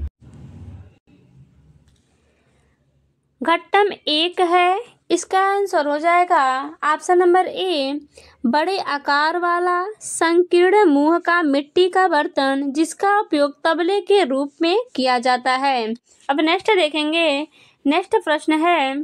घट्टम एक है। इसका आंसर हो जाएगा ऑप्शन नंबर ए, बड़े आकार वाला संकीर्ण मुंह का मिट्टी का बर्तन जिसका उपयोग तबले के रूप में किया जाता है। अब नेक्स्ट देखेंगे, नेक्स्ट प्रश्न है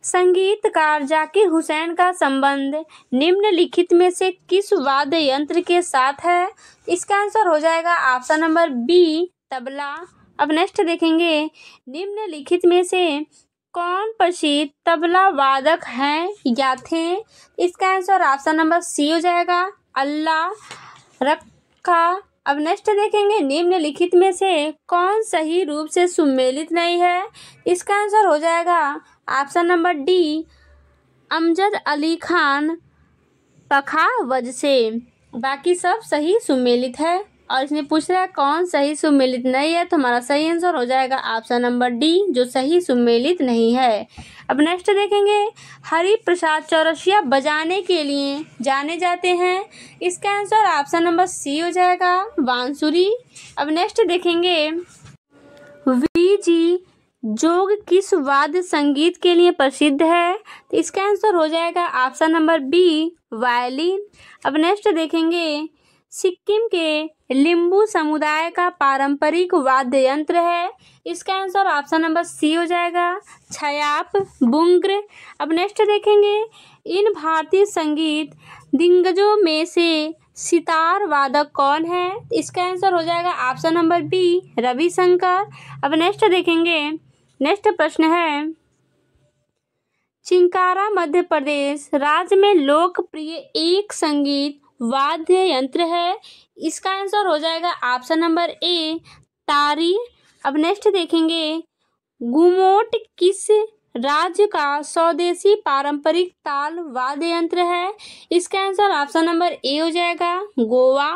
संगीतकार जाकिर हुसैन का संबंध निम्नलिखित में से किस वाद्य यंत्र के साथ है। इसका आंसर हो जाएगा ऑप्शन नंबर बी, तबला। अब नेक्स्ट देखेंगे निम्नलिखित में से कौन प्रसिद्ध तबला वादक हैं या थे। इसका आंसर ऑप्शन नंबर सी हो जाएगा, अल्लाह रखा। अब नेक्स्ट देखेंगे निम्नलिखित में से कौन सही रूप से सुमेलित नहीं है। इसका आंसर हो जाएगा option number D, Amjad Ali Khan pakhawaj से। बाकी सब सही सुमेलित है और इसमें पूछ रहा है कौन सही सुमेलित नहीं है, तो हमारा सही आंसर हो जाएगा ऑप्शन नंबर डी, जो सही सुमेलित नहीं है। अब नेक्स्ट देखेंगे हरिप्रसाद चौरसिया बजाने के लिए जाने जाते हैं। इसका आंसर ऑप्शन नंबर सी हो जाएगा, बांसुरी। अब नेक्स्ट देखेंगे वी जी जोग किस वाद्य संगीत के लिए प्रसिद्ध है। तो इसका आंसर हो जाएगा ऑप्शन नंबर बी, वायलिन। अब नेक्स्ट देखेंगे सिक्किम के लिम्बू समुदाय का पारंपरिक वाद्य यंत्र है। इसका आंसर ऑप्शन नंबर सी हो जाएगा, छयाप बुंग्र। अब नेक्स्ट देखेंगे इन भारतीय संगीत दिग्गजों में से सितार वादक कौन है। इसका आंसर हो जाएगा ऑप्शन नंबर बी, रविशंकर। अब नेक्स्ट देखेंगे, नेक्स्ट प्रश्न है चिंकारा मध्य प्रदेश राज्य में लोकप्रिय एक संगीत वाद्य यंत्र है। इसका आंसर हो जाएगा ऑप्शन नंबर ए, तारी। अब नेक्स्ट देखेंगे गुमोट किस राज्य का स्वदेशी पारंपरिक ताल वाद्य यंत्र है। इसका आंसर ऑप्शन नंबर ए हो जाएगा, गोवा।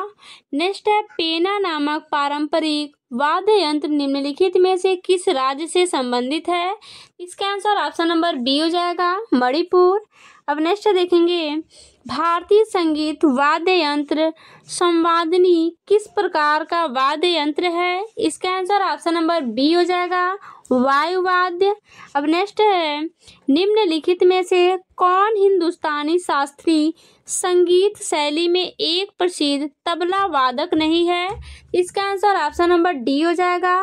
नेक्स्ट है पेना नामक पारंपरिक वाद्य यंत्र निम्नलिखित में से किस राज्य से संबंधित है। इसका आंसर ऑप्शन नंबर बी हो जाएगा, मणिपुर। अब नेक्स्ट देखेंगे भारतीय संगीत वाद्य यंत्र संवादिनी किस प्रकार का वाद्य यंत्र है। इसका आंसर ऑप्शन नंबर बी हो जाएगा, वायुवाद्य। अब नेक्स्ट है निम्नलिखित में से कौन हिंदुस्तानी शास्त्रीय संगीत शैली में एक प्रसिद्ध तबला वादक नहीं है। इसका आंसर ऑप्शन नंबर डी हो जाएगा,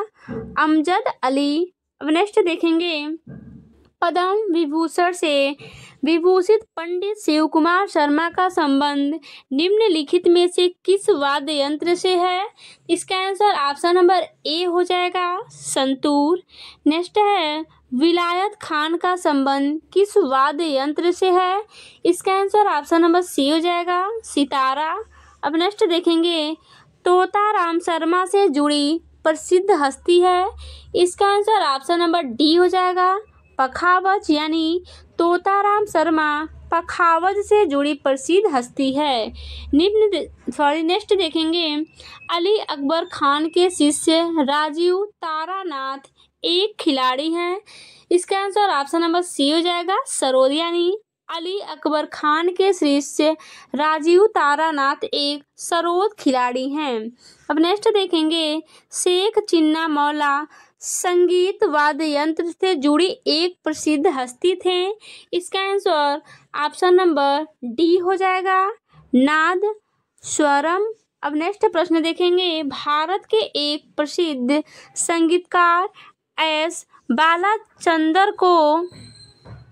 अमजद अली। अब नेक्स्ट देखेंगे पद्म विभूषण से विभूषित पंडित शिव कुमार शर्मा का संबंध निम्नलिखित में से किस वाद्य यंत्र से है। इसका आंसर ऑप्शन नंबर ए हो जाएगा, संतूर। नेक्स्ट है विलायत खान का संबंध किस वाद्य यंत्र से है। इसका आंसर ऑप्शन नंबर सी हो जाएगा, सितारा। अब नेक्स्ट देखेंगे तोताराम शर्मा से जुड़ी प्रसिद्ध हस्ती है। इसका आंसर ऑप्शन नंबर डी हो जाएगा, पखावज। यानी तोताराम शर्मा पखावज से जुड़ी प्रसिद्ध हस्ती है। नेक्स्ट देखेंगे अली अकबर खान के शिष्य राजीव तारानाथ एक खिलाड़ी हैं। इसका आंसर ऑप्शन नंबर सी हो जाएगा सरोद, यानी अली अकबर खान के शिष्य राजीव तारानाथ एक सरोद खिलाड़ी हैं। अब नेक्स्ट देखेंगे, शेख चिन्ना मौला संगीत वाद्य यंत्र से जुड़ी एक प्रसिद्ध हस्ती थे। इसका आंसर ऑप्शन नंबर डी हो जाएगा नाद स्वरम। अब नेक्स्ट प्रश्न देखेंगे, भारत के एक प्रसिद्ध संगीतकार एस बालाचंदर को,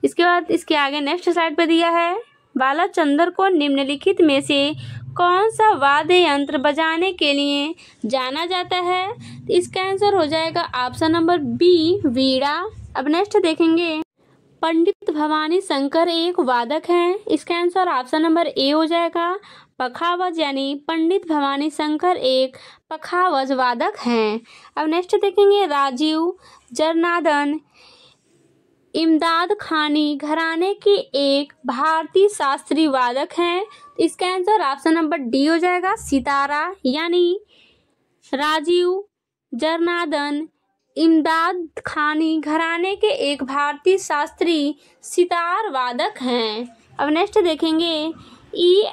इसके बाद इसके आगे नेक्स्ट स्लाइड पे दिया है, बालाचंदर को निम्नलिखित में से कौन सा वाद्य यंत्र बजाने के लिए जाना जाता है? तो इसका आंसर हो जाएगा ऑप्शन नंबर बी वीणा। अब नेक्स्ट देखेंगे, पंडित भवानी शंकर एक वादक हैं। इसका आंसर ऑप्शन नंबर ए हो जाएगा पखावज, यानी पंडित भवानी शंकर एक पखावज वादक हैं। अब नेक्स्ट देखेंगे, राजीव जरनादन इमदाद खानी घराने के एक भारतीय शास्त्रीय वादक हैं। इसका आंसर ऑप्शन नंबर डी हो जाएगा सितारा, यानी राजीव जरनादन इमदाद खानी घराने के एक भारतीय शास्त्रीय सितार वादक हैं। अब नेक्स्ट देखेंगे,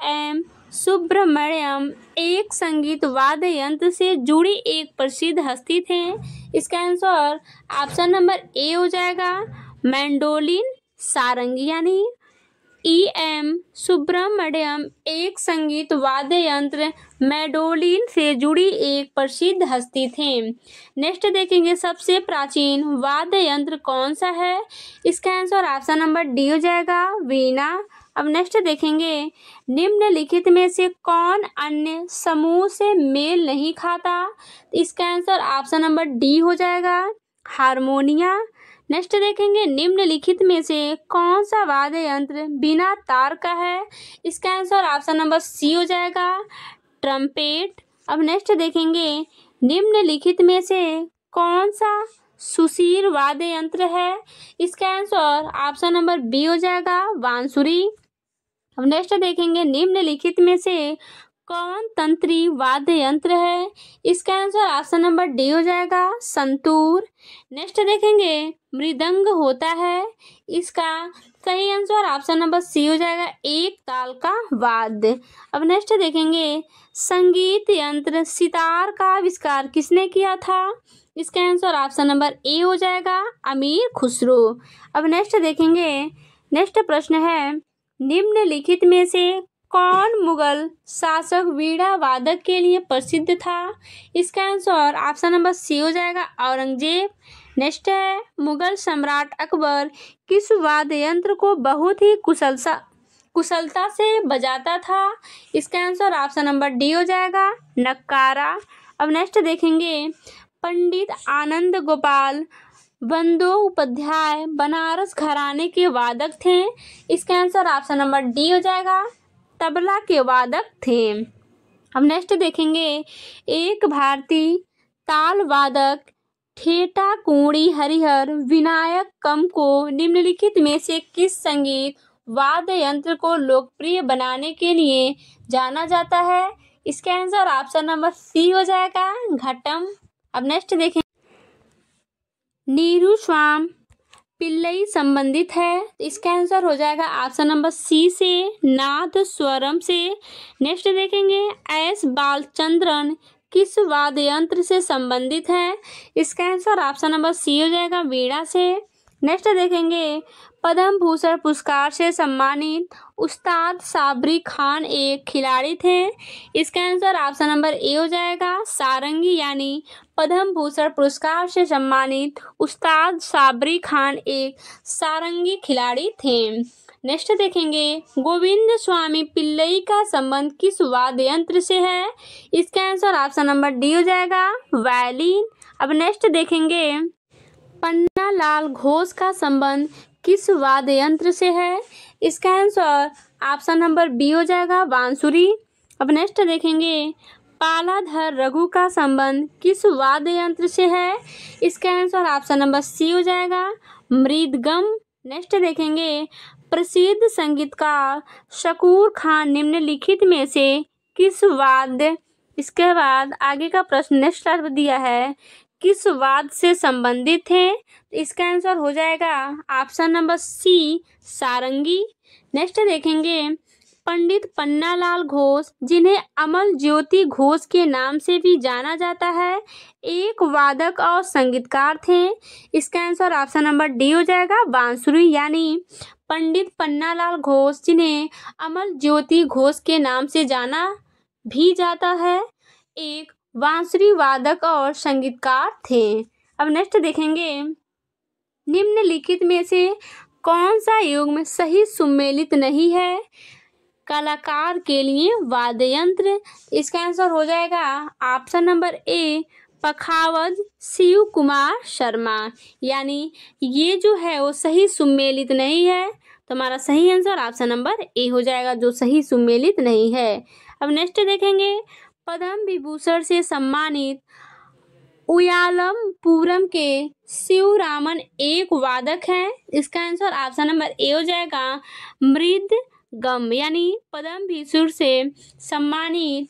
एम सुब्रमण्यम एक संगीत वाद्य यंत्र से जुड़ी एक प्रसिद्ध हस्ती थे। इसका आंसर ऑप्शन नंबर ए हो जाएगा मैंडोलिन सारंगी, यानी एम सुब्रमण्यम एक संगीत वाद्य यंत्र मैंडोलिन से जुड़ी एक प्रसिद्ध हस्ती थे। नेक्स्ट देखेंगे, सबसे प्राचीन वाद्य यंत्र कौन सा है? इसका आंसर ऑप्शन नंबर डी हो जाएगा वीणा। अब नेक्स्ट देखेंगे, निम्नलिखित में से कौन अन्य समूह से मेल नहीं खाता? इसका आंसर ऑप्शन नंबर डी हो जाएगा हारमोनिया। नेक्स्ट देखेंगे, निम्नलिखित में से कौन सा वाद्य यंत्र बिना तार का है? इसका आंसर ऑप्शन नंबर सी हो जाएगा ट्रम्पेट। अब नेक्स्ट देखेंगे, निम्नलिखित में से कौन सा सुशीर वाद्य यंत्र है? इसका आंसर ऑप्शन नंबर बी हो जाएगा बांसुरी। अब नेक्स्ट देखेंगे, निम्नलिखित में से कौन तंत्री वाद्य यंत्र है? इसका आंसर ऑप्शन नंबर डी हो जाएगा संतूर। नेक्स्ट देखेंगे, मृदंग होता है, इसका सही आंसर ऑप्शन नंबर सी हो जाएगा एक ताल का वाद्य। अब नेक्स्ट देखेंगे, संगीत यंत्र सितार का आविष्कार किसने किया था? इसका आंसर ऑप्शन नंबर ए हो जाएगा अमीर खुसरो। अब नेक्स्ट देखेंगे, नेक्स्ट प्रश्न है, निम्नलिखित में से कौन मुगल शासक वीणा वादक के लिए प्रसिद्ध था? इसका आंसर ऑप्शन नंबर सी हो जाएगा औरंगजेब। नेक्स्ट है, मुगल सम्राट अकबर किस वाद्य यंत्र को बहुत ही कुशलता से बजाता था? इसका आंसर ऑप्शन नंबर डी हो जाएगा नक्कारा। अब नेक्स्ट देखेंगे, पंडित आनंद गोपाल बंदोपाध्याय बनारस घराने के वादक थे। इसका आंसर ऑप्शन नंबर डी हो जाएगा तबला के वादक थे। अब नेक्स्ट देखेंगे, एक भारतीय ताल वादक ठेटा कुंडी हरिहर विनायक कम को निम्नलिखित में से किस संगीत वाद्य यंत्र को लोकप्रिय बनाने के लिए जाना जाता है? इसका आंसर ऑप्शन नंबर सी हो जाएगा घटम। अब नेक्स्ट देखें, नीरू स्वाम पिल्लई संबंधित है। इसका आंसर हो जाएगा ऑप्शन नंबर सी से नाद स्वरम से। नेक्स्ट देखेंगे, एस बालचंद्रन किस वाद्य यंत्र से संबंधित है? इसका आंसर ऑप्शन नंबर सी हो जाएगा वीणा से। नेक्स्ट देखेंगे, पद्म भूषण पुरस्कार से सम्मानित उस्ताद साबरी खान एक खिलाड़ी थे। इसका आंसर ऑप्शन नंबर ए हो जाएगा सारंगी, यानी पद्म भूषण पुरस्कार से सम्मानित उस्ताद साबरी खान एक सारंगी खिलाड़ी थे। नेक्स्ट देखेंगे, गोविंद स्वामी पिल्लई का संबंध किस वाद्य यंत्र से है? इसका आंसर ऑप्शन नंबर डी हो जाएगा वायलिन। अब नेक्स्ट देखेंगे, पन्ना लाल घोष का संबंध किस वाद्य यंत्र से है? इसका आंसर ऑप्शन नंबर बी हो जाएगा बांसुरी। अब नेक्स्ट देखेंगे, पालाधर रघु का संबंध किस वाद्य यंत्र से है? इसका आंसर ऑप्शन नंबर सी हो जाएगा मृदगम। नेक्स्ट देखेंगे, प्रसिद्ध संगीतकार शकूर खान निम्नलिखित में से किस वाद्य, इसके बाद आगे का प्रश्न नेक्स्ट दिया है किस वाद्य से संबंधित हैं? तो इसका आंसर हो जाएगा ऑप्शन नंबर सी, सारंगी। नेक्स्ट देखेंगे, पंडित पन्नालाल घोष, जिन्हें अमल ज्योति घोष के नाम से भी जाना जाता है, एक वादक और संगीतकार थे। इसका आंसर ऑप्शन नंबर डी हो जाएगा, बांसुरी। यानी पंडित पन्नालाल घोष, जिन्हें अमल ज्योति घोष के नाम से जाना भी जाता है, एक बांसुरी वादक और संगीतकार थे। अब नेक्स्ट देखेंगे, निम्नलिखित में से कौन सा युग्म सही सुमेलित नहीं है? कलाकार के लिए वाद्य यंत्र। इसका आंसर हो जाएगा ऑप्शन नंबर ए, पखावज शिव कुमार शर्मा। यानी ये जो है वो सही सुमेलित नहीं है, तो हमारा सही आंसर ऑप्शन नंबर ए हो जाएगा, जो सही सुमेलित नहीं है। अब नेक्स्ट देखेंगे, पद्म विभूषण से सम्मानित उयालमपुरम के शिवरामन एक वादक हैं। इसका आंसर ऑप्शन नंबर ए हो जाएगा, मृदगम। यानी पद्म विभूषण से सम्मानित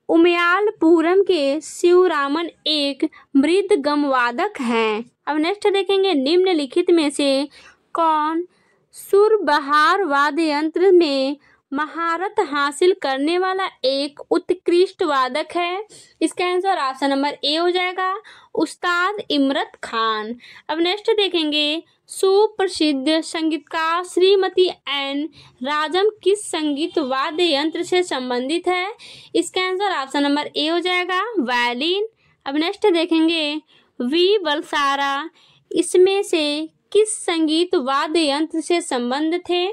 उमयालपुरम के शिवरामन एक मृदगम वादक हैं। अब नेक्स्ट देखेंगे, निम्नलिखित में से कौन सुरबहार वाद्य यंत्र में महारत हासिल करने वाला एक उत्कृष्ट वादक है? इसका आंसर ऑप्शन नंबर ए हो जाएगा, उस्ताद इमरत खान। अब नेक्स्ट देखेंगे, सुप्रसिद्ध संगीतकार श्रीमती एन राजम किस संगीत वाद्य यंत्र से संबंधित है? इसका आंसर ऑप्शन नंबर ए हो जाएगा, वायलिन। अब नेक्स्ट देखेंगे, वी बलसारा इसमें से किस संगीत वाद्य यंत्र से संबंध थे?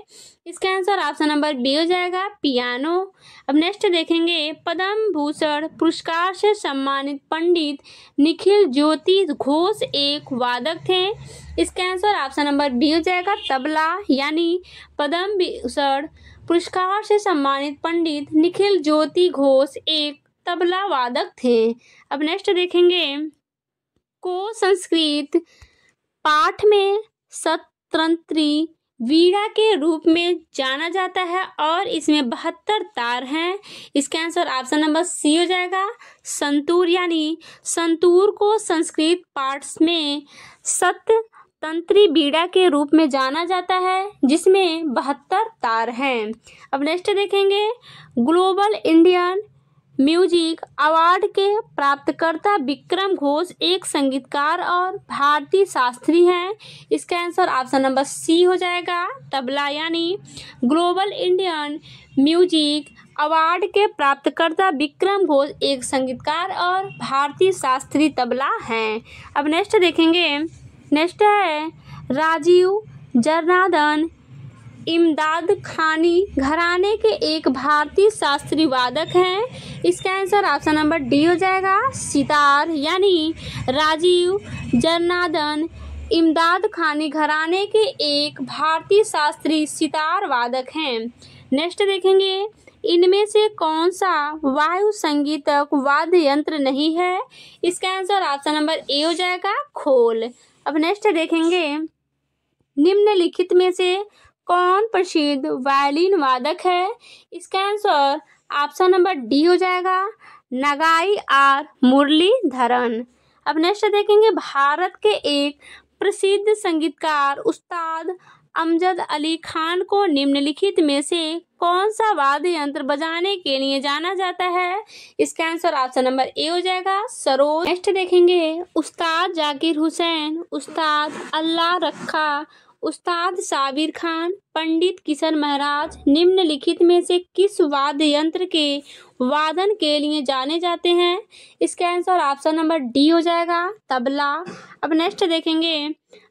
इसका आंसर ऑप्शन नंबर बी हो जाएगा, पियानो। अब नेक्स्ट देखेंगे, पद्म भूषण पुरस्कार से सम्मानित पंडित निखिल ज्योति घोष एक वादक थे। इसका आंसर ऑप्शन नंबर बी हो जाएगा, तबला। यानी पद्म भूषण पुरस्कार से सम्मानित पंडित निखिल ज्योति घोष एक तबला वादक थे। अब नेक्स्ट देखेंगे, को संस्कृत पाठ में सतंत्री वीणा के रूप में जाना जाता है और इसमें 72 तार हैं। इसका आंसर ऑप्शन नंबर सी हो जाएगा, संतूर। यानी संतूर को संस्कृत पाठ में सतंत्री वीणा के रूप में जाना जाता है, जिसमें 72 तार हैं। अब नेक्स्ट देखेंगे, ग्लोबल इंडियन म्यूजिक अवार्ड के प्राप्तकर्ता विक्रम घोष एक संगीतकार और भारतीय शास्त्री हैं। इसका आंसर ऑप्शन नंबर सी हो जाएगा, तबला। यानी ग्लोबल इंडियन म्यूजिक अवार्ड के प्राप्तकर्ता विक्रम घोष एक संगीतकार और भारतीय शास्त्रीय तबला हैं। अब नेक्स्ट देखेंगे, नेक्स्ट है राजीव जनार्दन इमदाद खानी घराने के एक भारतीय शास्त्रीय वादक हैं। इसका आंसर ऑप्शन नंबर डी हो जाएगा, सितार। यानी राजीव जनार्दन इमदाद खानी घराने के एक भारतीय शास्त्रीय सितार वादक हैं। नेक्स्ट देखेंगे, इनमें से कौन सा वायु संगीतक वाद्य यंत्र नहीं है? इसका आंसर ऑप्शन नंबर ए हो जाएगा, खोल। अब नेक्स्ट देखेंगे, निम्नलिखित में से कौन प्रसिद्ध वायलिन वादक है? इसका आंसर ऑप्शन नंबर डी हो जाएगा, नगाई आर मुरलीधरन। अब नेक्स्ट देखेंगे, भारत के एक प्रसिद्ध संगीतकार उस्ताद अमजद अली खान को निम्नलिखित में से कौन सा वाद्य यंत्र बजाने के लिए जाना जाता है? इसका आंसर ऑप्शन नंबर ए हो जाएगा, सरोज। नेक्स्ट देखेंगे, उस्ताद जाकिर हुसैन, उस्ताद अल्लाह रखा, उस्ताद साबिर खान, पंडित किशन महाराज निम्नलिखित में से किस वाद्य यंत्र के वादन के लिए जाने जाते हैं? इसका आंसर ऑप्शन नंबर डी हो जाएगा, तबला। अब नेक्स्ट देखेंगे,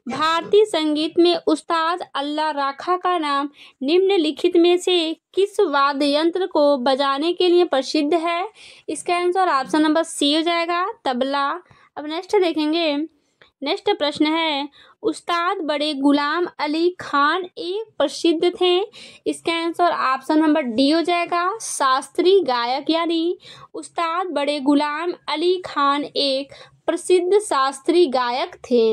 भारतीय संगीत में उस्ताद अल्लाह राखा का नाम निम्नलिखित में से किस वाद्य यंत्र को बजाने के लिए प्रसिद्ध है? इसका आंसर ऑप्शन नंबर सी हो जाएगा, तबला। अब नेक्स्ट देखेंगे, नेक्स्ट प्रश्न है, उस्ताद बड़े गुलाम अली खान एक प्रसिद्ध थे। इसका आंसर ऑप्शन नंबर डी हो जाएगा, शास्त्रीय गायक। यानी उस्ताद बड़े गुलाम अली खान एक प्रसिद्ध शास्त्रीय गायक थे।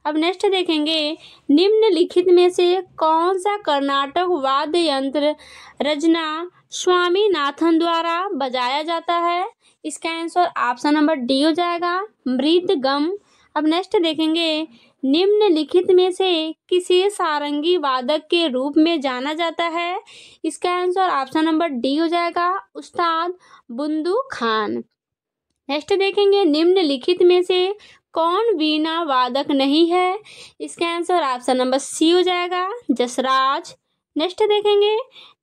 अब नेक्स्ट देखेंगे, निम्नलिखित में से कौन सा कर्नाटक वाद्य यंत्र रचना स्वामीनाथन द्वारा बजाया जाता है? इसका आंसर ऑप्शन नंबर डी हो जाएगा, मृदगम। अब नेक्स्ट देखेंगे, निम्नलिखित में से किसे सारंगी वादक के रूप में जाना जाता है? इसका आंसर ऑप्शन नंबर डी हो जाएगा, उस्ताद बुंदू खान। नेक्स्ट देखेंगे, निम्नलिखित में से कौन वीणा वादक नहीं है? इसका आंसर ऑप्शन नंबर सी हो जाएगा, जसराज। नेक्स्ट देखेंगे,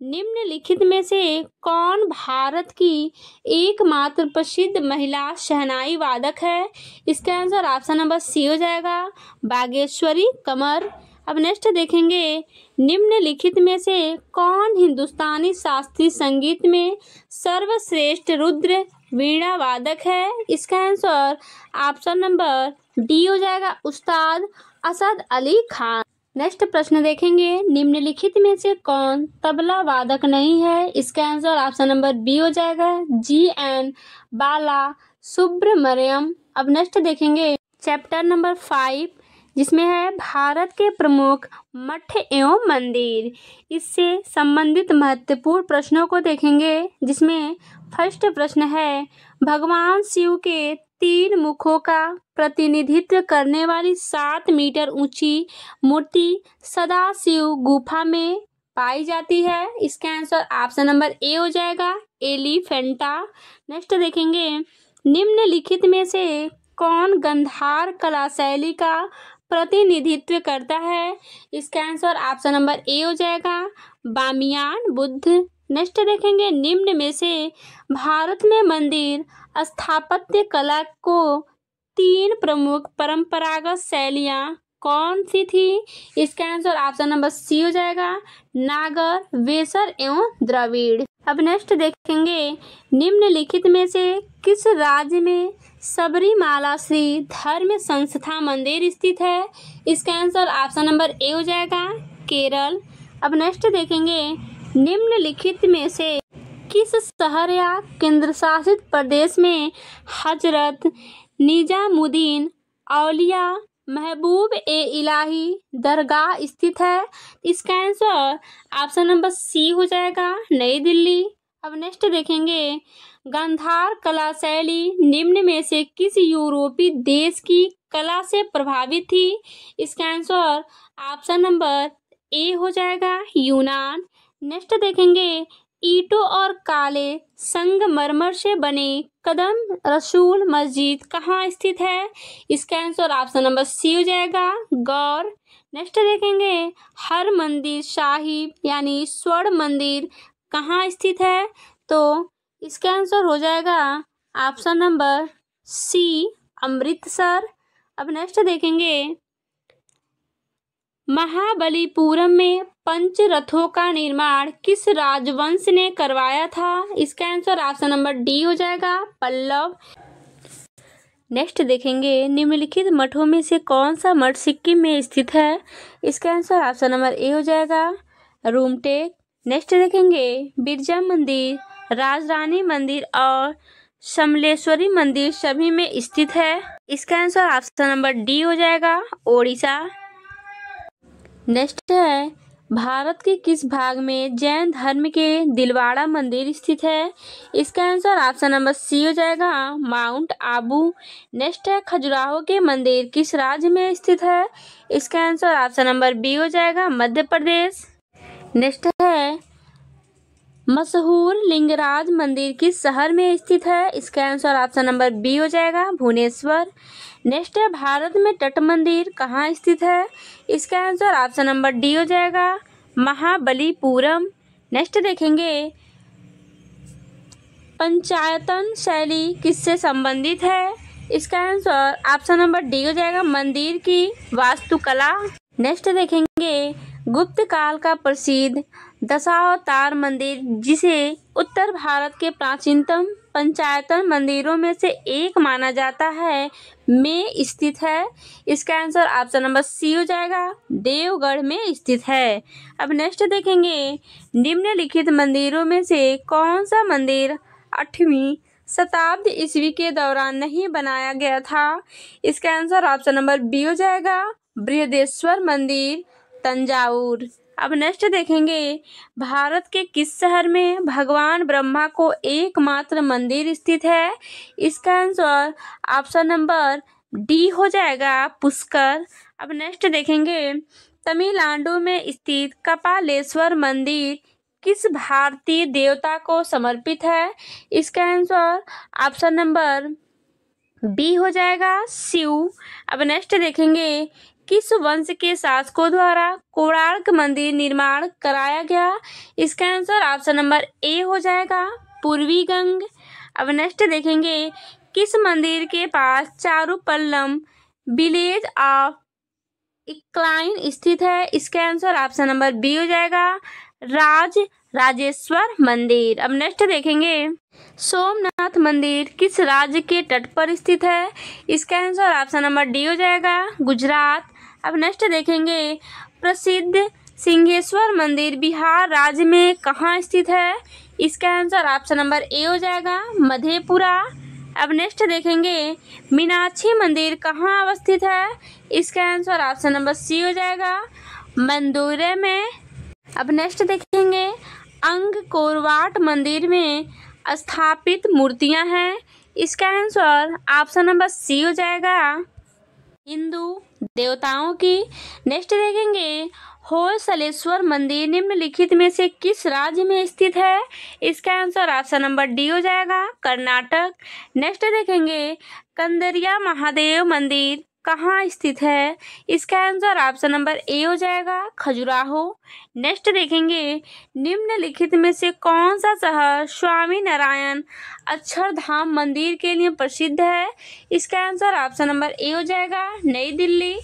निम्नलिखित में से कौन भारत की एकमात्र प्रसिद्ध महिला शहनाई वादक है? इसका आंसर ऑप्शन नंबर सी हो जाएगा, बागेश्वरी कमर। अब नेक्स्ट देखेंगे, निम्नलिखित में से कौन हिंदुस्तानी शास्त्रीय संगीत में सर्वश्रेष्ठ रुद्र वीणा वादक है? इसका आंसर ऑप्शन नंबर डी हो जाएगा, उस्ताद असद अली खान। नेक्स्ट प्रश्न देखेंगे, निम्नलिखित में से कौन तबला वादक नहीं है? इसका आंसर ऑप्शन नंबर बी हो जाएगा, जी.एन. बाला सुब्रमण्यम। अब नेक्स्ट देखेंगे चैप्टर नंबर 5, जिसमें है भारत के प्रमुख मठ एवं मंदिर। इससे संबंधित महत्वपूर्ण प्रश्नों को देखेंगे, जिसमें फर्स्ट प्रश्न है, भगवान शिव के 3 मुखों का प्रतिनिधित्व करने वाली 7 मीटर ऊंची मूर्ति सदाशिव गुफा में पाई जाती है? इसका आंसर ऑप्शन नंबर ए हो जाएगा, एलिफेंटा। नेक्स्ट देखेंगे, निम्नलिखित में से कौन गंधार कला शैली का प्रतिनिधित्व करता है? इसका आंसर ऑप्शन नंबर ए हो जाएगा, बामियान बुद्ध। नेक्स्ट देखेंगे, निम्न में से भारत में मंदिर स्थापत्य कला को 3 प्रमुख परंपरागत शैलियाँ कौन सी थी? इसका आंसर ऑप्शन नंबर सी हो जाएगा, नागर, वेसर एवं द्रविड़। अब नेक्स्ट देखेंगे, निम्नलिखित में से किस राज्य में सबरीमाला श्री धर्म संस्था मंदिर स्थित है? इसका आंसर ऑप्शन नंबर ए हो जाएगा, केरल। अब नेक्स्ट देखेंगे, निम्नलिखित में से किस शहर या केंद्र शासित प्रदेश में हजरत निजामुद्दीन औलिया महबूब ए इलाही दरगाह स्थित है? इसका आंसर ऑप्शन नंबर सी हो जाएगा, नई दिल्ली। अब नेक्स्ट देखेंगे, गांधार कला शैली निम्न में से किस यूरोपीय देश की कला से प्रभावित थी? इसका आंसर ऑप्शन नंबर ए हो जाएगा, यूनान। नेक्स्ट देखेंगे, ईंटों और काले संगमरमर से बने कदम रसूल मस्जिद कहाँ स्थित है? इसका आंसर ऑप्शन नंबर सी हो जाएगा, गौर। नेक्स्ट देखेंगे, हर मंदिर साहिब यानी स्वर्ण मंदिर कहाँ स्थित है? तो इसका आंसर हो जाएगा ऑप्शन नंबर सी, अमृतसर। अब नेक्स्ट देखेंगे, महाबलीपुरम में पंच रथों का निर्माण किस राजवंश ने करवाया था? इसका आंसर ऑप्शन नंबर डी हो जाएगा, पल्लव। नेक्स्ट देखेंगे, निम्नलिखित मठों में से कौन सा मठ सिक्किम में स्थित है? इसका आंसर ऑप्शन नंबर ए हो जाएगा, रूमटेक। नेक्स्ट देखेंगे, बिरजा मंदिर, राजरानी मंदिर और समलेश्वरी मंदिर सभी में स्थित है? इसका आंसर ऑप्शन नंबर डी हो जाएगा, ओडिशा। नेक्स्ट है, भारत के किस भाग में जैन धर्म के दिलवाड़ा मंदिर स्थित है? इसका आंसर ऑप्शन नंबर सी हो जाएगा, माउंट आबू। नेक्स्ट है, खजुराहो के मंदिर किस राज्य में स्थित है? इसका आंसर ऑप्शन नंबर बी हो जाएगा, मध्य प्रदेश। नेक्स्ट है, मशहूर लिंगराज मंदिर किस शहर में स्थित है? इसका आंसर ऑप्शन नंबर बी हो जाएगा, भुवनेश्वर। नेक्स्ट है, भारत में तट मंदिर कहाँ स्थित है? इसका आंसर ऑप्शन नंबर डी हो जाएगा, महाबलीपुरम। नेक्स्ट देखेंगे, पंचायतन शैली किससे संबंधित है? इसका आंसर ऑप्शन नंबर डी हो जाएगा, मंदिर की वास्तुकला। नेक्स्ट देखेंगे, गुप्त काल का प्रसिद्ध दशावतार मंदिर, जिसे उत्तर भारत के प्राचीनतम पंचायतन मंदिरों में से एक माना जाता है, में स्थित है? इसका आंसर ऑप्शन नंबर सी हो जाएगा, देवगढ़ में स्थित है। अब नेक्स्ट देखेंगे, निम्नलिखित मंदिरों में से कौन सा मंदिर 8वीं शताब्दी ईस्वी के दौरान नहीं बनाया गया था? इसका आंसर ऑप्शन नंबर बी हो जाएगा, बृहदेश्वर मंदिर, तंजावुर। अब नेक्स्ट देखेंगे, भारत के किस शहर में भगवान ब्रह्मा को एकमात्र मंदिर स्थित है? इसका आंसर ऑप्शन नंबर डी हो जाएगा, पुष्कर। अब नेक्स्ट देखेंगे, तमिलनाडु में स्थित कपालेश्वर मंदिर किस भारतीय देवता को समर्पित है? इसका आंसर ऑप्शन नंबर बी हो जाएगा, शिव। अब नेक्स्ट देखेंगे, किस वंश के शासकों द्वारा कोणार्क मंदिर निर्माण कराया गया? इसका आंसर ऑप्शन नंबर ए हो जाएगा, पूर्वी गंग। अब नेक्स्ट देखेंगे, किस मंदिर के पास चारुपल्लम विलेज ऑफ इक्लाइन स्थित है? इसका आंसर ऑप्शन नंबर बी हो जाएगा, राजेश्वर मंदिर। अब नेक्स्ट देखेंगे, सोमनाथ मंदिर किस राज्य के तट पर स्थित है? इसका आंसर ऑप्शन नंबर डी हो जाएगा, गुजरात। अब नेक्स्ट देखेंगे, प्रसिद्ध सिंहेश्वर मंदिर बिहार राज्य में कहाँ स्थित है? इसका आंसर ऑप्शन नंबर ए हो जाएगा, मधेपुरा। अब नेक्स्ट देखेंगे, मीनाक्षी मंदिर कहाँ अवस्थित है? इसका आंसर ऑप्शन नंबर सी हो जाएगा, मंदुरै में। अब नेक्स्ट देखेंगे, अंगकोरवाट मंदिर में स्थापित मूर्तियां हैं। इसका आंसर ऑप्शन नंबर सी हो जाएगा, हिंदू देवताओं की। नेक्स्ट देखेंगे, होयसलेश्वर मंदिर निम्नलिखित में से किस राज्य में स्थित है? इसका आंसर ऑप्शन नंबर डी हो जाएगा, कर्नाटक। नेक्स्ट देखेंगे, कंदरिया महादेव मंदिर कहाँ स्थित है? इसका आंसर ऑप्शन नंबर ए हो जाएगा, खजुराहो। नेक्स्ट देखेंगे, निम्नलिखित में से कौन सा शहर स्वामी नारायण अक्षरधाम मंदिर के लिए प्रसिद्ध है? इसका आंसर ऑप्शन नंबर ए हो जाएगा, नई दिल्ली।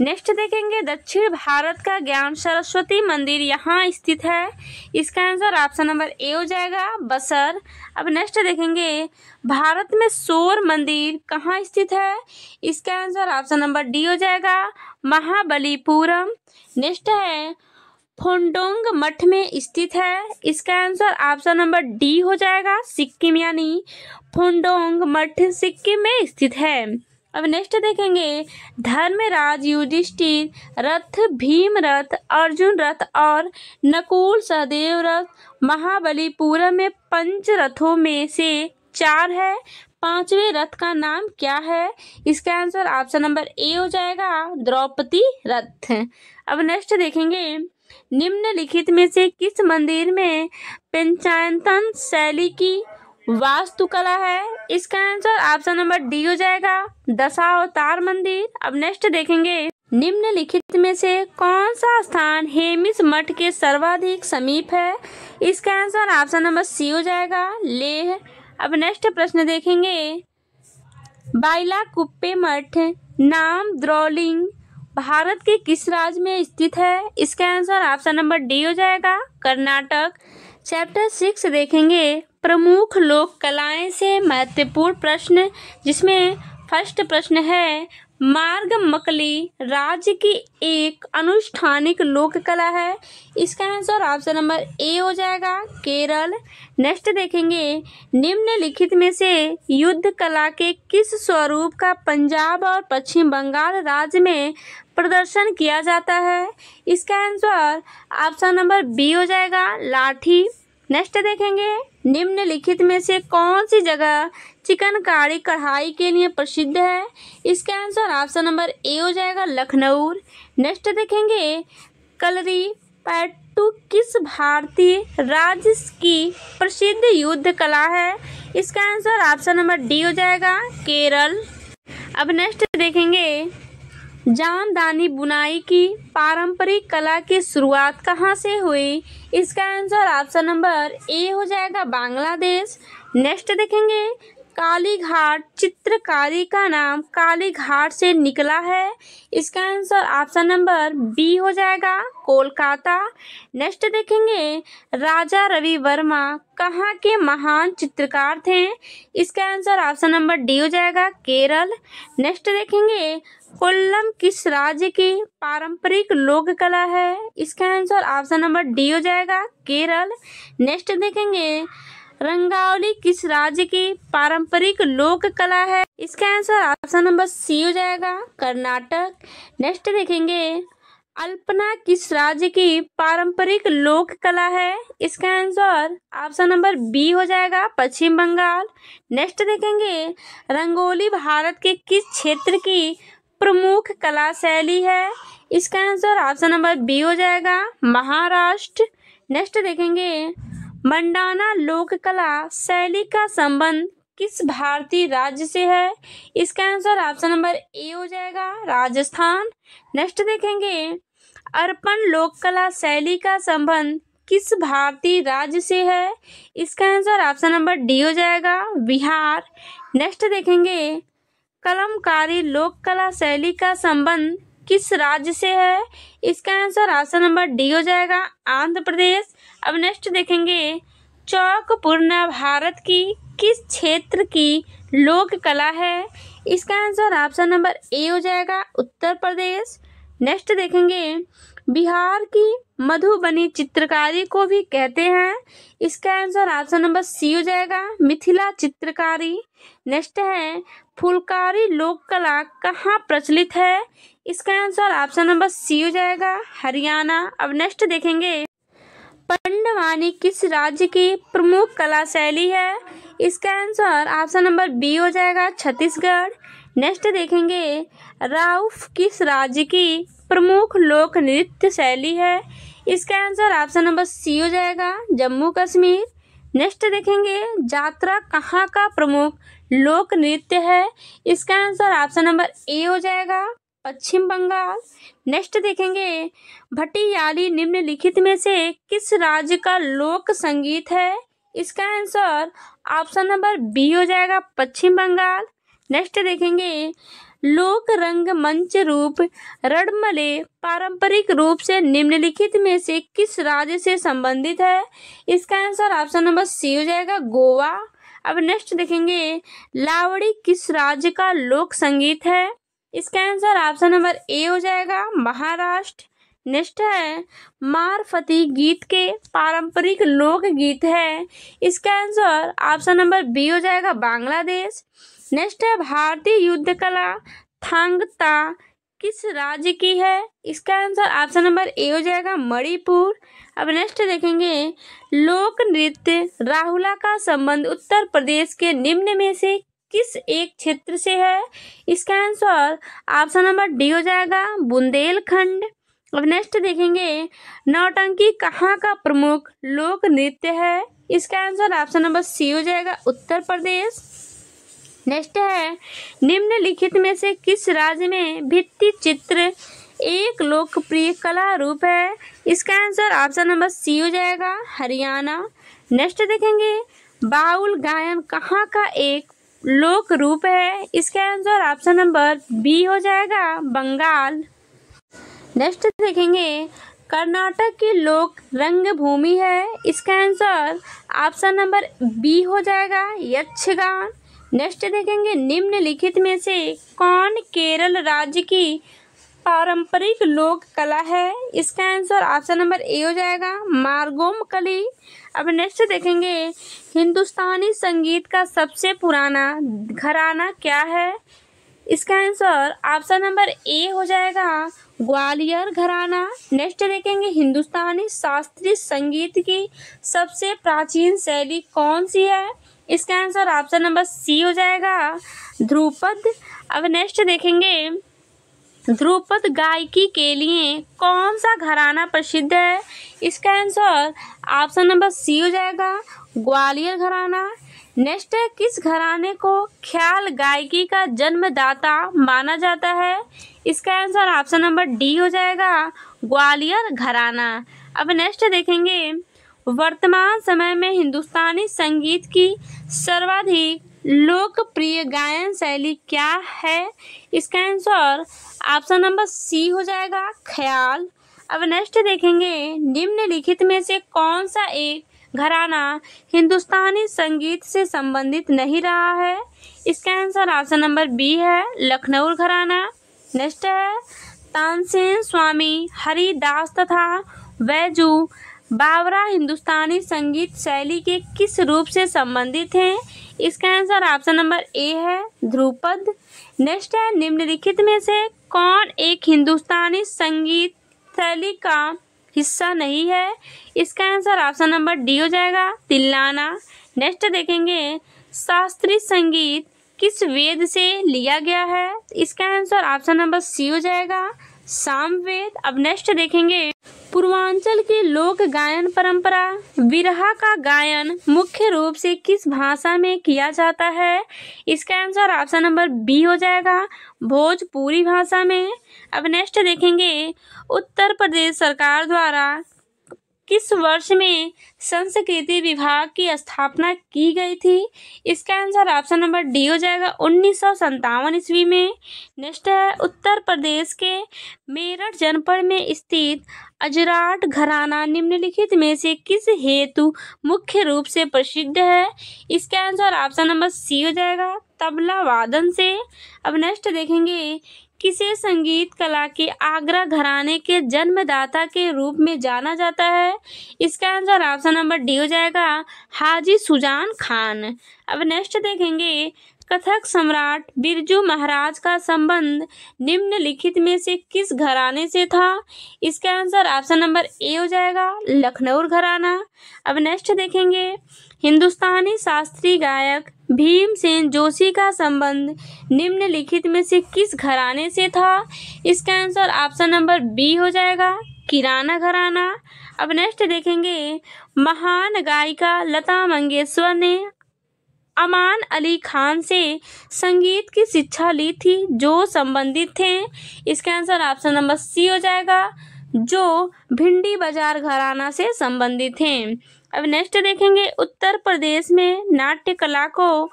नेक्स्ट देखेंगे, दक्षिण भारत का ज्ञान सरस्वती मंदिर यहाँ स्थित है। इसका आंसर ऑप्शन नंबर ए हो जाएगा, बसर। अब नेक्स्ट देखेंगे, भारत में शोर मंदिर कहाँ स्थित है? इसका आंसर ऑप्शन नंबर डी हो जाएगा, महाबलीपुरम। नेक्स्ट है, फोंडोंग मठ में स्थित है। इसका आंसर ऑप्शन नंबर डी हो जाएगा, सिक्किम, यानी फोंडोंग मठ सिक्किम में स्थित है। अब नेक्स्ट देखेंगे, धर्मराज युधिष्ठिर रथ, भीम रथ, अर्जुन रथ और नकुल सहदेव रथ महाबलीपुरम में पंच रथों में से 4 है। 5वें रथ का नाम क्या है? इसका आंसर ऑप्शन नंबर ए हो जाएगा, द्रौपदी रथ। अब नेक्स्ट देखेंगे, निम्नलिखित में से किस मंदिर में पंचायतन शैली की वास्तुकला है? इसका आंसर ऑप्शन नंबर डी हो जाएगा, दशावतार मंदिर। अब नेक्स्ट देखेंगे, निम्नलिखित में से कौन सा स्थान हेमिस मठ के सर्वाधिक समीप है? इसका आंसर ऑप्शन नंबर सी हो जाएगा, लेह। अब नेक्स्ट प्रश्न देखेंगे, बाइलाकुप्पे मठ नाम द्रोलिंग भारत के किस राज्य में स्थित है? इसका आंसर ऑप्शन नंबर डी हो जाएगा, कर्नाटक। चैप्टर 6 देखेंगे, प्रमुख लोक कलाएं से महत्वपूर्ण प्रश्न, जिसमें फर्स्ट प्रश्न है, मार्गमकली राज्य की एक अनुष्ठानिक लोक कला है। इसका आंसर ऑप्शन नंबर ए हो जाएगा, केरल। नेक्स्ट देखेंगे, निम्नलिखित में से युद्ध कला के किस स्वरूप का पंजाब और पश्चिम बंगाल राज्य में प्रदर्शन किया जाता है? इसका आंसर ऑप्शन नंबर बी हो जाएगा, लाठी। नेक्स्ट देखेंगे, निम्नलिखित में से कौन सी जगह चिकनकारी कढ़ाई के लिए प्रसिद्ध है? इसका आंसर ऑप्शन नंबर ए हो जाएगा, लखनऊ। नेक्स्ट देखेंगे, कलरी पैट्टू किस भारतीय राज्य की प्रसिद्ध युद्ध कला है? इसका आंसर ऑप्शन नंबर डी हो जाएगा, केरल। अब नेक्स्ट देखेंगे, जामदानी बुनाई की पारंपरिक कला की शुरुआत कहाँ से हुई? इसका आंसर ऑप्शन नंबर ए हो जाएगा, बांग्लादेश। नेक्स्ट देखेंगे, कालीघाट चित्रकारी का नाम कालीघाट से निकला है। इसका आंसर ऑप्शन नंबर बी हो जाएगा, कोलकाता। नेक्स्ट देखेंगे, राजा रवि वर्मा कहाँ के महान चित्रकार थे? इसका आंसर ऑप्शन नंबर डी हो जाएगा, केरल। नेक्स्ट देखेंगे, कोल्लम किस राज्य की पारंपरिक लोक कला है? इसका आंसर ऑप्शन नंबर डी हो जाएगा, केरल। नेक्स्ट देखेंगे, रंगोली किस राज्य की पारंपरिक लोक कला है? इसका आंसर ऑप्शन नंबर सी हो जाएगा, कर्नाटक। नेक्स्ट देखेंगे, अल्पना किस राज्य की पारंपरिक लोक कला है? इसका आंसर ऑप्शन नंबर बी हो जाएगा, पश्चिम बंगाल। नेक्स्ट देखेंगे, रंगोली भारत के किस क्षेत्र की प्रमुख कला शैली है? इसका आंसर ऑप्शन नंबर बी हो जाएगा, महाराष्ट्र। नेक्स्ट देखेंगे, मंडाना लोक कला शैली का संबंध किस भारतीय राज्य से है? इसका आंसर ऑप्शन नंबर ए हो जाएगा, राजस्थान। नेक्स्ट देखेंगे, अर्पण लोक कला शैली का संबंध किस भारतीय राज्य से है? इसका आंसर ऑप्शन नंबर डी हो जाएगा, बिहार। नेक्स्ट देखेंगे, कलमकारी लोक कला शैली का संबंध किस राज्य से है? इसका आंसर ऑप्शन नंबर डी हो जाएगा, आंध्र प्रदेश। अब नेक्स्ट देखेंगे, चौकपूर्णा भारत की किस क्षेत्र की लोक कला है? इसका आंसर ऑप्शन नंबर ए हो जाएगा, उत्तर प्रदेश। नेक्स्ट देखेंगे, बिहार की मधुबनी चित्रकारी को भी कहते हैं। इसका आंसर ऑप्शन नंबर सी हो जाएगा, मिथिला चित्रकारी। नेक्स्ट है, फुलकारी लोक कला कहाँ प्रचलित है? इसका आंसर ऑप्शन नंबर सी हो जाएगा, हरियाणा। अब नेक्स्ट देखेंगे, पंडवानी किस राज्य की प्रमुख कला शैली है? इसका आंसर ऑप्शन नंबर बी हो जाएगा, छत्तीसगढ़। नेक्स्ट देखेंगे, राउफ किस राज्य की प्रमुख लोक नृत्य शैली है? इसका आंसर ऑप्शन नंबर सी हो जाएगा, जम्मू कश्मीर। नेक्स्ट देखेंगे, जात्रा कहाँ का प्रमुख लोक नृत्य है? इसका आंसर ऑप्शन नंबर ए हो जाएगा, पश्चिम बंगाल। नेक्स्ट देखेंगे, भटियाली निम्नलिखित में से किस राज्य का लोक संगीत है? इसका आंसर ऑप्शन नंबर बी हो जाएगा, पश्चिम बंगाल। नेक्स्ट देखेंगे, लोक रंग मंच रूप रडमले पारंपरिक रूप से निम्नलिखित में से किस राज्य से संबंधित है? इसका आंसर ऑप्शन नंबर सी हो जाएगा, गोवा। अब नेक्स्ट देखेंगे, लावड़ी किस राज्य का लोक संगीत है? इसका आंसर ऑप्शन नंबर ए हो जाएगा, महाराष्ट्र। नेक्स्ट है, मारफती गीत के पारंपरिक लोक गीत है। इसका आंसर ऑप्शन नंबर बी हो जाएगा, बांग्लादेश। नेक्स्ट है, भारतीय युद्ध कला थांग ता किस राज्य की है? इसका आंसर ऑप्शन नंबर ए हो जाएगा, मणिपुर। अब नेक्स्ट देखेंगे, लोक नृत्य राहुला का संबंध उत्तर प्रदेश के निम्न में से किस एक क्षेत्र से है? इसका आंसर ऑप्शन नंबर डी हो जाएगा, बुंदेलखंड। अब नेक्स्ट देखेंगे, नौटंकी कहाँ का प्रमुख लोक नृत्य है? इसका आंसर ऑप्शन नंबर सी हो जाएगा, उत्तर प्रदेश। नेक्स्ट है, निम्नलिखित में से किस राज्य में भित्ति चित्र एक लोकप्रिय कला रूप है? इसका आंसर ऑप्शन नंबर सी हो जाएगा, हरियाणा। नेक्स्ट देखेंगे, बाउल गायन कहाँ का एक लोक रूप है? इसका आंसर ऑप्शन नंबर बी हो जाएगा, बंगाल। नेक्स्ट देखेंगे, कर्नाटक की लोक रंगभूमि है। इसका आंसर ऑप्शन नंबर बी हो जाएगा, यक्षगान। नेक्स्ट देखेंगे, निम्नलिखित में से कौन केरल राज्य की पारंपरिक लोक कला है? इसका आंसर ऑप्शन नंबर ए हो जाएगा, मार्गोम कली। अब नेक्स्ट देखेंगे, हिंदुस्तानी संगीत का सबसे पुराना घराना क्या है? इसका आंसर ऑप्शन नंबर ए हो जाएगा, ग्वालियर घराना। नेक्स्ट देखेंगे, हिंदुस्तानी शास्त्रीय संगीत की सबसे प्राचीन शैली कौन सी है? इसका आंसर ऑप्शन नंबर सी हो जाएगा, ध्रुपद। अब नेक्स्ट देखेंगे, ध्रुपद गायकी के लिए कौन सा घराना प्रसिद्ध है? इसका आंसर ऑप्शन नंबर सी हो जाएगा, ग्वालियर घराना। नेक्स्ट है, किस घराने को ख्याल गायकी का जन्मदाता माना जाता है? इसका आंसर ऑप्शन नंबर डी हो जाएगा, ग्वालियर घराना। अब नेक्स्ट देखेंगे, वर्तमान समय में हिंदुस्तानी संगीत की सर्वाधिक लोकप्रिय गायन शैली क्या है? इसका आंसर ऑप्शन नंबर सी हो जाएगा, ख्याल। अब नेक्स्ट देखेंगे, निम्नलिखित में से कौन सा एक घराना हिंदुस्तानी संगीत से संबंधित नहीं रहा है? इसका आंसर ऑप्शन नंबर बी है, लखनऊ घराना। नेक्स्ट है, तानसेन स्वामी हरिदास तथा बैजू बावरा हिंदुस्तानी संगीत शैली के किस रूप से संबंधित हैं? इसका आंसर ऑप्शन नंबर ए है ध्रुपद। नेक्स्ट है, निम्नलिखित में से कौन एक हिंदुस्तानी संगीत शैली का हिस्सा नहीं है? इसका आंसर ऑप्शन नंबर डी हो जाएगा तिल्लाना। नेक्स्ट देखेंगे, शास्त्रीय संगीत किस वेद से लिया गया है? इसका आंसर ऑप्शन नंबर सी हो जाएगा सामवेद। अब नेक्स्ट देखेंगे, पूर्वांचल की लोक गायन परंपरा बिरहा का गायन मुख्य रूप से किस भाषा में किया जाता है? इसका आंसर ऑप्शन नंबर बी हो जाएगा भोजपुरी भाषा में। अब नेक्स्ट देखेंगे, उत्तर प्रदेश सरकार द्वारा किस वर्ष में संस्कृति विभाग की स्थापना की गई थी? इसका आंसर ऑप्शन नंबर डी हो जाएगा 1957 ईस्वी में। नेक्स्ट है, उत्तर प्रदेश के मेरठ जनपद में स्थित अजराट घराना निम्नलिखित में से किस हेतु मुख्य रूप से प्रसिद्ध है? इसका आंसर ऑप्शन नंबर सी हो जाएगा तबला वादन से। अब नेक्स्ट देखेंगे, किसे संगीत कला के आगरा घराने के जन्मदाता के रूप में जाना जाता है? इसका आंसर ऑप्शन नंबर डी हो जाएगा हाजी सुजान खान। अब नेक्स्ट देखेंगे, कथक सम्राट बिरजू महाराज का संबंध निम्नलिखित में से किस घराने से था? इसका आंसर ऑप्शन नंबर ए हो जाएगा लखनऊ घराना। अब नेक्स्ट देखेंगे, हिंदुस्तानी शास्त्रीय गायक भीमसेन जोशी का संबंध निम्नलिखित में से किस घराने से था? इसका आंसर ऑप्शन नंबर बी हो जाएगा किराना घराना। अब नेक्स्ट देखेंगे, महान गायिका लता मंगेशकर ने अमान अली खान से संगीत की शिक्षा ली थी जो संबंधित थे? इसका आंसर ऑप्शन नंबर सी हो जाएगा जो भिंडी बाजार घराना से संबंधित हैं। अब नेक्स्ट देखेंगे, उत्तर प्रदेश में नाट्य कला को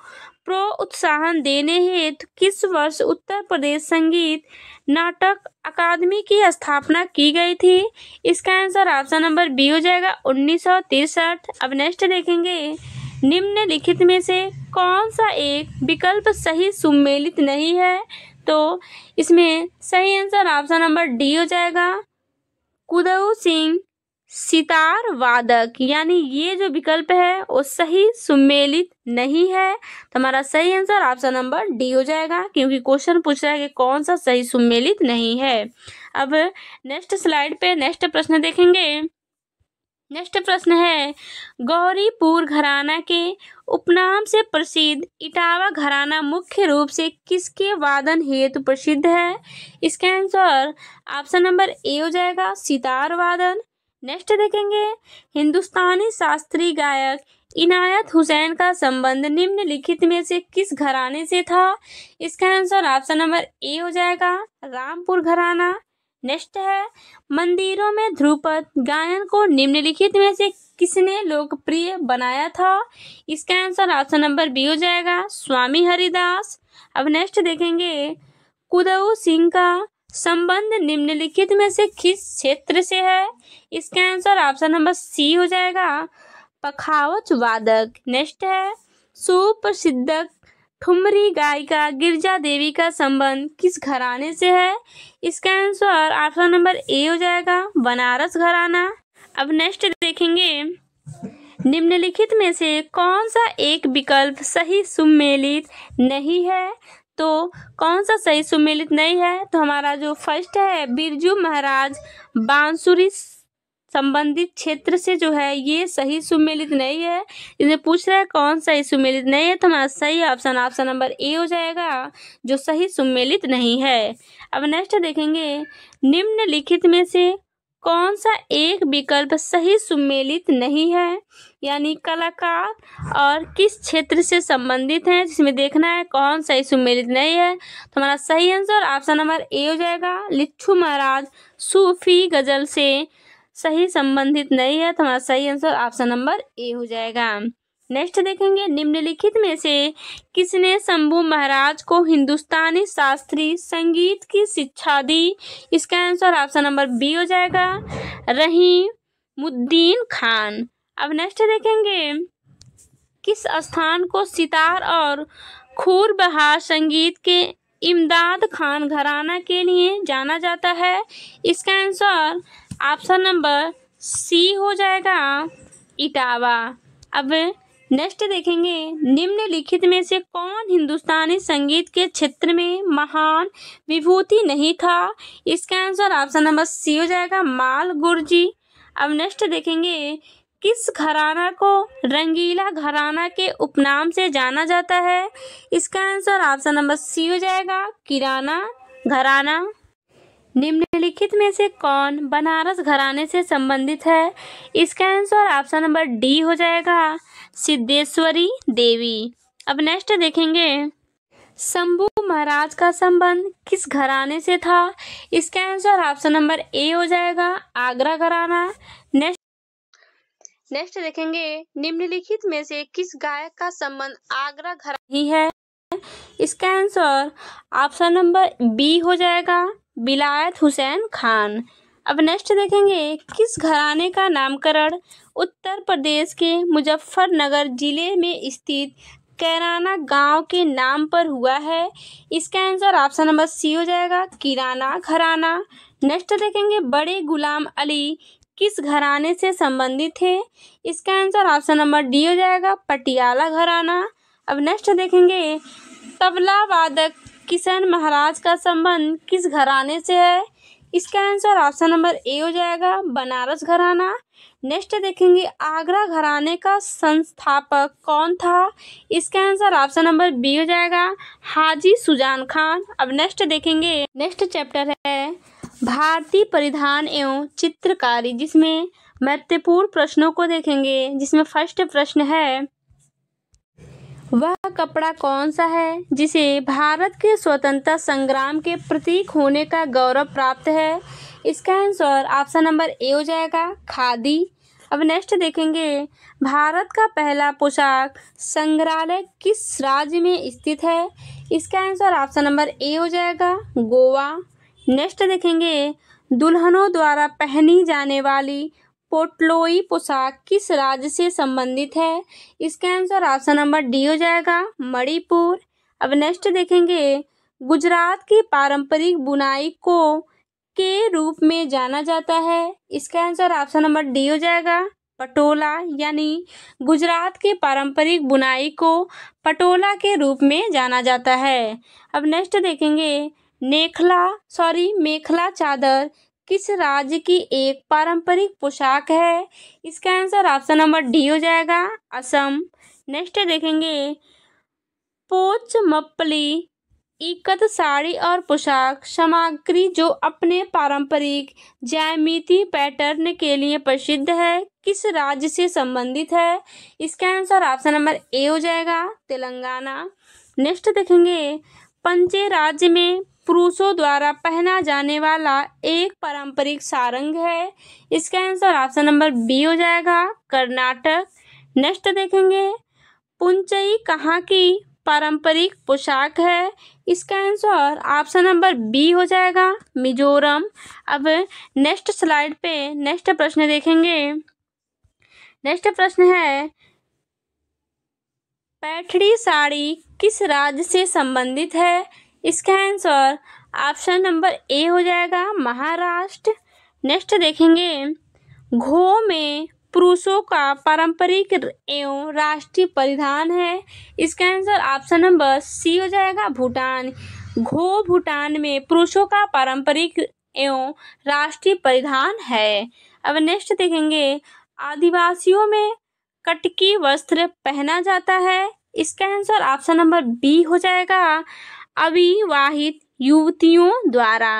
प्रोत्साहन देने हेतु किस वर्ष उत्तर प्रदेश संगीत नाटक अकादमी की स्थापना की गई थी? इसका आंसर ऑप्शन नंबर बी हो जाएगा 1963। अब नेक्स्ट देखेंगे, निम्नलिखित में से कौन सा एक विकल्प सही सुमेलित नहीं है? तो इसमें सही आंसर ऑप्शन नंबर डी हो जाएगा कुदऊ सिंह सितार वादक, यानी ये जो विकल्प है वो सही सुमेलित नहीं है। तो हमारा सही आंसर ऑप्शन नंबर डी हो जाएगा, क्योंकि क्वेश्चन पूछ रहा है कि कौन सा सही सुमेलित नहीं है। अब नेक्स्ट स्लाइड पे नेक्स्ट प्रश्न देखेंगे। नेक्स्ट प्रश्न है, गौरीपुर घराना के उपनाम से प्रसिद्ध इटावा घराना मुख्य रूप से किसके वादन हेतु प्रसिद्ध है? इसका आंसर ऑप्शन नंबर ए हो जाएगा सितार वादन। नेक्स्ट देखेंगे, हिंदुस्तानी शास्त्रीय गायक इनायत हुसैन का संबंध निम्नलिखित में से किस घराने से था? इसका आंसर ऑप्शन नंबर ए हो जाएगा रामपुर घराना। नेक्स्ट है, मंदिरों में ध्रुपद गायन को निम्नलिखित में से किसने लोकप्रिय बनाया था? इसका आंसर ऑप्शन नंबर बी हो जाएगा स्वामी हरिदास। अब नेक्स्ट देखेंगे, कुदऊ सिंह का संबंध निम्नलिखित में से किस क्षेत्र से है? इसका आंसर ऑप्शन नंबर सी हो जाएगा पखावज वादक। नेक्स्ट है, सुप्रसिद्ध ठुमरी गायिका गिरजा देवी का संबंध किस घराने से है? इसका आंसर ऑप्शन नंबर ए हो जाएगा बनारस घराना। अब नेक्स्ट देखेंगे, निम्नलिखित में से कौन सा एक विकल्प सही सुमेलित नहीं है? तो कौन सा सही सुमेलित नहीं है? तो हमारा जो फर्स्ट है बिरजू महाराज बांसुरी संबंधित क्षेत्र से जो है ये सही सुमेलित नहीं है। इन्हें पूछ रहा है कौन सही सुमेलित नहीं है, तो हमारा सही ऑप्शन नंबर ए हो जाएगा जो सही सुमेलित नहीं है। अब नेक्स्ट देखेंगे, निम्नलिखित में से कौन सा एक विकल्प सही सुमेलित नहीं है, यानी कलाकार और किस क्षेत्र से संबंधित हैं, जिसमें देखना है कौन सही सुमेलित नहीं है। तो हमारा सही आंसर ऑप्शन नंबर ए हो जाएगा लिच्छू महाराज सूफी गजल से सही संबंधित नहीं है। तो हमारा सही आंसर ऑप्शन नंबर ए हो जाएगा। नेक्स्ट देखेंगे, निम्नलिखित में से किसने शंभू महाराज को हिंदुस्तानी शास्त्रीय संगीत की शिक्षा दी? इसका आंसर ऑप्शन नंबर बी हो जाएगा रहीमुद्दीन खान। अब नेक्स्ट देखेंगे, किस स्थान को सितार और खूर बहार संगीत के इमदाद खान घराना के लिए जाना जाता है? इसका आंसर ऑप्शन नंबर सी हो जाएगा इटावा। अब नेक्स्ट देखेंगे, निम्नलिखित में से कौन हिंदुस्तानी संगीत के क्षेत्र में महान विभूति नहीं था? इसका आंसर ऑप्शन नंबर सी हो जाएगा माल गुरजी। अब नेक्स्ट देखेंगे, किस घराना को रंगीला घराना के उपनाम से जाना जाता है? इसका आंसर ऑप्शन नंबर सी हो जाएगा किराना घराना। निम्नलिखित में से कौन बनारस घराने से संबंधित है? इसका आंसर ऑप्शन नंबर डी हो जाएगा सिद्धेश्वरी देवी। अब नेक्स्ट देखेंगे, शंभू महाराज का संबंध किस घराने से था? इसका आंसर ऑप्शन नंबर ए हो जाएगा आगरा घराना। नेक्स्ट देखेंगे, निम्नलिखित में से किस गायक का संबंध आगरा घराना ही है? इसका आंसर ऑप्शन नंबर बी हो जाएगा विलायत हुसैन खान। अब नेक्स्ट देखेंगे, किस घराने का नामकरण उत्तर प्रदेश के मुजफ्फरनगर जिले में स्थित कैराना गांव के नाम पर हुआ है? इसका आंसर ऑप्शन नंबर सी हो जाएगा किराना घराना। नेक्स्ट देखेंगे, बड़े गुलाम अली किस घराने से संबंधित थे? इसका आंसर ऑप्शन नंबर डी हो जाएगा पटियाला घराना। अब नेक्स्ट देखेंगे, तबला वादक किशन महाराज का संबंध किस घराने से है? इसका आंसर ऑप्शन नंबर ए हो जाएगा बनारस घराना। नेक्स्ट देखेंगे, आगरा घराने का संस्थापक कौन था? इसका आंसर ऑप्शन नंबर बी हो जाएगा हाजी सुजान खान। अब नेक्स्ट देखेंगे, नेक्स्ट चैप्टर है भारतीय परिधान एवं चित्रकारी, जिसमें महत्वपूर्ण प्रश्नों को देखेंगे। जिसमें फर्स्ट प्रश्न है, वह कपड़ा कौन सा है जिसे भारत के स्वतंत्रता संग्राम के प्रतीक होने का गौरव प्राप्त है? इसका आंसर ऑप्शन नंबर ए हो जाएगा खादी। अब नेक्स्ट देखेंगे, भारत का पहला पोशाक संग्रहालय किस राज्य में स्थित है? इसका आंसर ऑप्शन नंबर ए हो जाएगा गोवा। नेक्स्ट देखेंगे, दुल्हनों द्वारा पहनी जाने वाली पोटलोई पोशाक किस राज्य से संबंधित है? इसका आंसर ऑप्शन नंबर डी हो जाएगा मणिपुर। अब नेक्स्ट देखेंगे, गुजरात की पारंपरिक बुनाई को के रूप में जाना जाता है? इसका आंसर ऑप्शन नंबर डी हो जाएगा पटोला, यानी गुजरात के पारंपरिक बुनाई को पटोला के रूप में जाना जाता है। अब नेक्स्ट देखेंगे, मेखला चादर किस राज्य की एक पारंपरिक पोशाक है? इसका आंसर ऑप्शन नंबर डी हो जाएगा असम। नेक्स्ट देखेंगे, पोचमपल्ली इकत साड़ी और पोशाक सामग्री जो अपने पारंपरिक ज्यामिति पैटर्न के लिए प्रसिद्ध है, किस राज्य से संबंधित है? इसका आंसर ऑप्शन नंबर ए हो जाएगा तेलंगाना। नेक्स्ट देखेंगे, पंजे राज्य में पुरुषों द्वारा पहना जाने वाला एक पारंपरिक सारंग है? इसका आंसर ऑप्शन नंबर बी हो जाएगा कर्नाटक। नेक्स्ट देखेंगे, पुंचई कहाँ की पारंपरिक पोशाक है? इसका आंसर ऑप्शन नंबर बी हो जाएगा मिजोरम। अब नेक्स्ट स्लाइड पे नेक्स्ट प्रश्न देखेंगे। नेक्स्ट प्रश्न है, पैठणी साड़ी किस राज्य से संबंधित है? इसका आंसर ऑप्शन नंबर ए हो जाएगा महाराष्ट्र। नेक्स्ट देखेंगे, घो में पुरुषों का पारंपरिक एवं राष्ट्रीय परिधान है? इसका आंसर ऑप्शन नंबर सी हो जाएगा भूटान। घो भूटान में पुरुषों का पारंपरिक एवं राष्ट्रीय परिधान है। अब नेक्स्ट देखेंगे, आदिवासियों में कटकी वस्त्र पहना जाता है? इसका आंसर ऑप्शन नंबर बी हो जाएगा अविवाहित युवतियों द्वारा।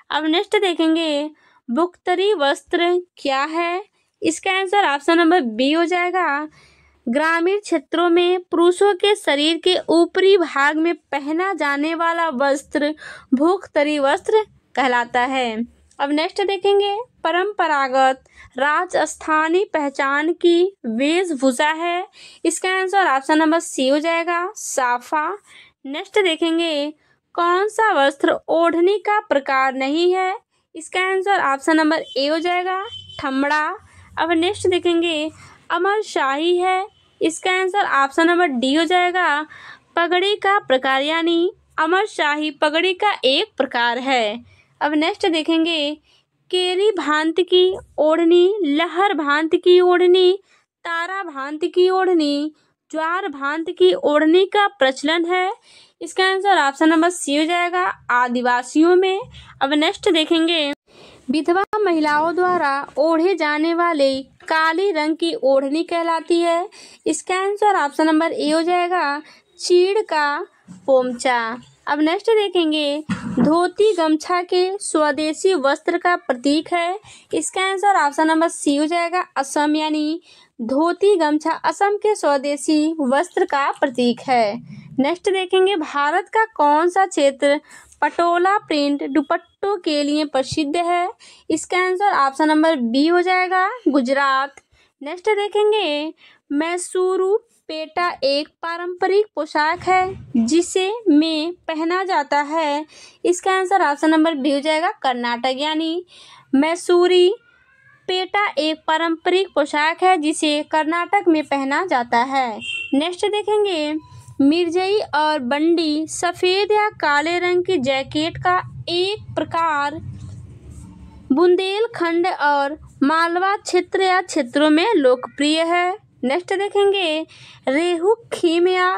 अब नेक्स्ट देखेंगे, बुख्तरी वस्त्र क्या है? इसका आंसर ऑप्शन नंबर बी हो जाएगा ग्रामीण क्षेत्रों में पुरुषों के शरीर के ऊपरी भाग में पहना जाने वाला वस्त्र भुखतरी वस्त्र कहलाता है। अब नेक्स्ट देखेंगे, परंपरागत राजस्थानी पहचान की वेशभूषा है? इसका आंसर ऑप्शन नंबर सी हो जाएगा साफा। नेक्स्ट देखेंगे, कौन सा वस्त्र ओढ़नी का प्रकार नहीं है? इसका आंसर ऑप्शन नंबर ए हो जाएगा ठमड़ा। अब नेक्स्ट देखेंगे, अमर शाही है? इसका आंसर ऑप्शन नंबर डी हो जाएगा पगड़ी का प्रकार, यानी अमर शाही पगड़ी का एक प्रकार है। अब नेक्स्ट देखेंगे, केरी भांत की ओढ़नी, लहर भांत की ओढ़नी, तारा भांत की ओढ़नी, ज्वार भांत की ओढ़नी का प्रचलन है। इसका आंसर ऑप्शन नंबर सी हो जाएगा, आदिवासियों में। अब नेक्स्ट देखेंगे, विधवा महिलाओं द्वारा ओढ़े जाने वाले काली रंग की ओढ़नी कहलाती है। इसका आंसर ऑप्शन नंबर ए हो जाएगा, चीड़ का पोमचा। अब नेक्स्ट देखेंगे, धोती गमछा के स्वदेशी वस्त्र का प्रतीक है। इसका आंसर ऑप्शन नंबर सी हो जाएगा, असम, यानी धोती गमछा असम के स्वदेशी वस्त्र का प्रतीक है। नेक्स्ट देखेंगे, भारत का कौन सा क्षेत्र पटोला प्रिंट दुपट्टों के लिए प्रसिद्ध है। इसका आंसर ऑप्शन नंबर बी हो जाएगा, गुजरात। नेक्स्ट देखेंगे, मैसूरू पेटा एक पारंपरिक पोशाक है जिसे में पहना जाता है। इसका आंसर ऑप्शन नंबर बी हो जाएगा, कर्नाटक, यानी मैसूरी पेटा एक पारंपरिक पोशाक है जिसे कर्नाटक में पहना जाता है। नेक्स्ट देखेंगे, मिर्जई और बंडी सफेद या काले रंग की जैकेट का एक प्रकार बुंदेलखंड और मालवा क्षेत्र या क्षेत्रों में लोकप्रिय है। नेक्स्ट देखेंगे, रेहू खीम या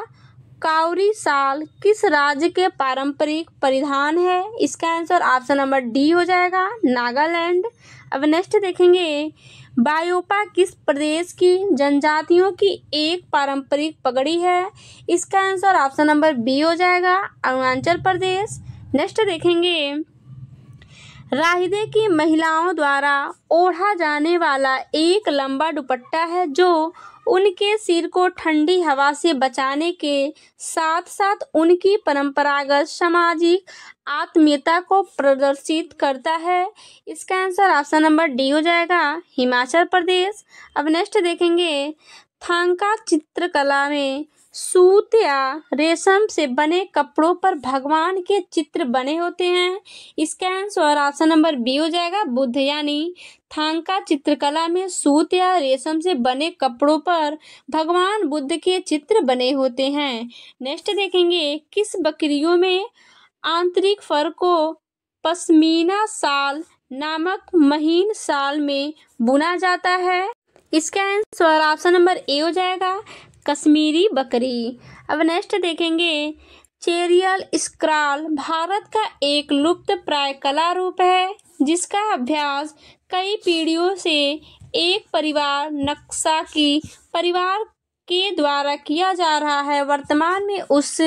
काउरी साल किस राज्य के पारंपरिक परिधान है। इसका आंसर ऑप्शन नंबर डी हो जाएगा, नागालैंड। अब नेक्स्ट देखेंगे, बायोपा किस प्रदेश की जनजातियों की एक पारंपरिक पगड़ी है। इसका आंसर ऑप्शन नंबर बी हो जाएगा, अरुणाचल प्रदेश। नेक्स्ट देखेंगे, राहिदे की महिलाओं द्वारा ओढ़ा जाने वाला एक लंबा दुपट्टा है जो उनके सिर को ठंडी हवा से बचाने के साथ साथ उनकी परंपरागत सामाजिक आत्मीयता को प्रदर्शित करता है। इसका आंसर ऑप्शन नंबर डी हो जाएगा, हिमाचल प्रदेश। अब नेक्स्ट देखेंगे, थांका चित्रकला में सूत या रेशम से बने कपड़ों पर भगवान के चित्र बने होते हैं। इसका आंसर ऑप्शन नंबर बी हो जाएगा, बुद्ध, यानी थांका चित्रकला में सूत या रेशम से बने कपड़ों पर भगवान बुद्ध के चित्र बने होते हैं। नेक्स्ट देखेंगे, किस बकरियों में आंतरिक फर को पश्मीना साल नामक महीन साल में बुना जाता है। इसका आंसर ऑप्शन नंबर ए हो जाएगा, कश्मीरी बकरी। अब नेक्स्ट देखेंगे, चेरियल स्क्रॉल भारत का एक लुप्त प्राय कला रूप है जिसका अभ्यास कई पीढ़ियों से एक परिवार नक्शा की परिवार के द्वारा किया जा रहा है। वर्तमान में उस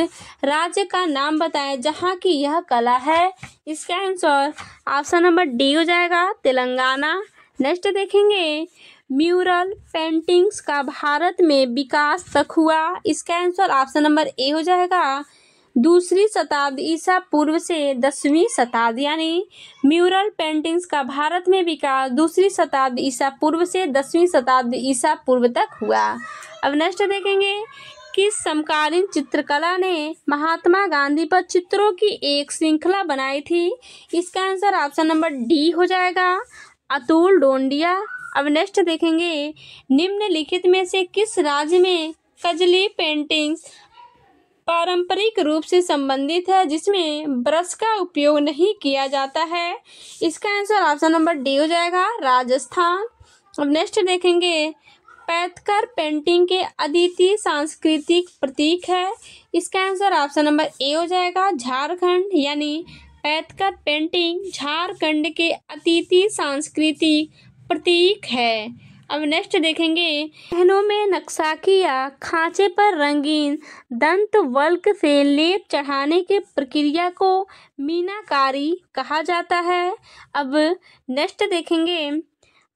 राज्य का नाम बताएं जहां की यह कला है। इसका आंसर ऑप्शन नंबर डी हो जाएगा, तेलंगाना। नेक्स्ट देखेंगे, म्यूरल पेंटिंग्स का भारत में विकास तक हुआ। इसका आंसर ऑप्शन नंबर ए हो जाएगा, दूसरी शताब्दी ईसा पूर्व से 10वीं शताब्दी, यानी म्यूरल पेंटिंग्स का भारत में विकास दूसरी शताब्दी ईसा पूर्व से 10वीं शताब्दी ईसा पूर्व तक हुआ। अब नेक्स्ट देखेंगे, किस समकालीन चित्रकला ने महात्मा गांधी पर चित्रों की एक श्रृंखला बनाई थी। इसका आंसर ऑप्शन नंबर डी हो जाएगा, अतुल डोंडिया। अब नेक्स्ट देखेंगे, निम्नलिखित में से किस राज्य में कजली पेंटिंग्स पारंपरिक रूप से संबंधित है जिसमें ब्रश का उपयोग नहीं किया जाता है। इसका आंसर ऑप्शन नंबर डी हो जाएगा, राजस्थान। अब नेक्स्ट देखेंगे, पैथकर पेंटिंग के अद्वितीय सांस्कृतिक प्रतीक है। इसका आंसर ऑप्शन नंबर ए हो जाएगा, झारखंड, यानी पैथकर पेंटिंग झारखंड के अद्वितीय सांस्कृतिक प्रतीक है। अब नेक्स्ट देखेंगे, गहनों में नक्काशी या खांचे पर रंगीन दंत वल्क से लेप चढ़ाने की प्रक्रिया को मीनाकारी कहा जाता है। अब नेक्स्ट देखेंगे,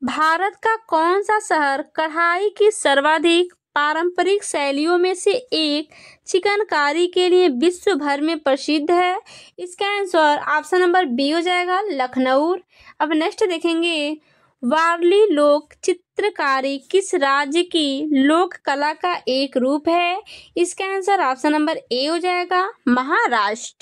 भारत का कौन सा शहर कढ़ाई की सर्वाधिक पारंपरिक शैलियों में से एक चिकनकारी के लिए विश्व भर में प्रसिद्ध है। इसका आंसर ऑप्शन नंबर बी हो जाएगा, लखनऊ। अब नेक्स्ट देखेंगे, वारली लोक चित्रकारी किस राज्य की लोक कला का एक रूप है। इसका आंसर ऑप्शन नंबर ए हो जाएगा, महाराष्ट्र।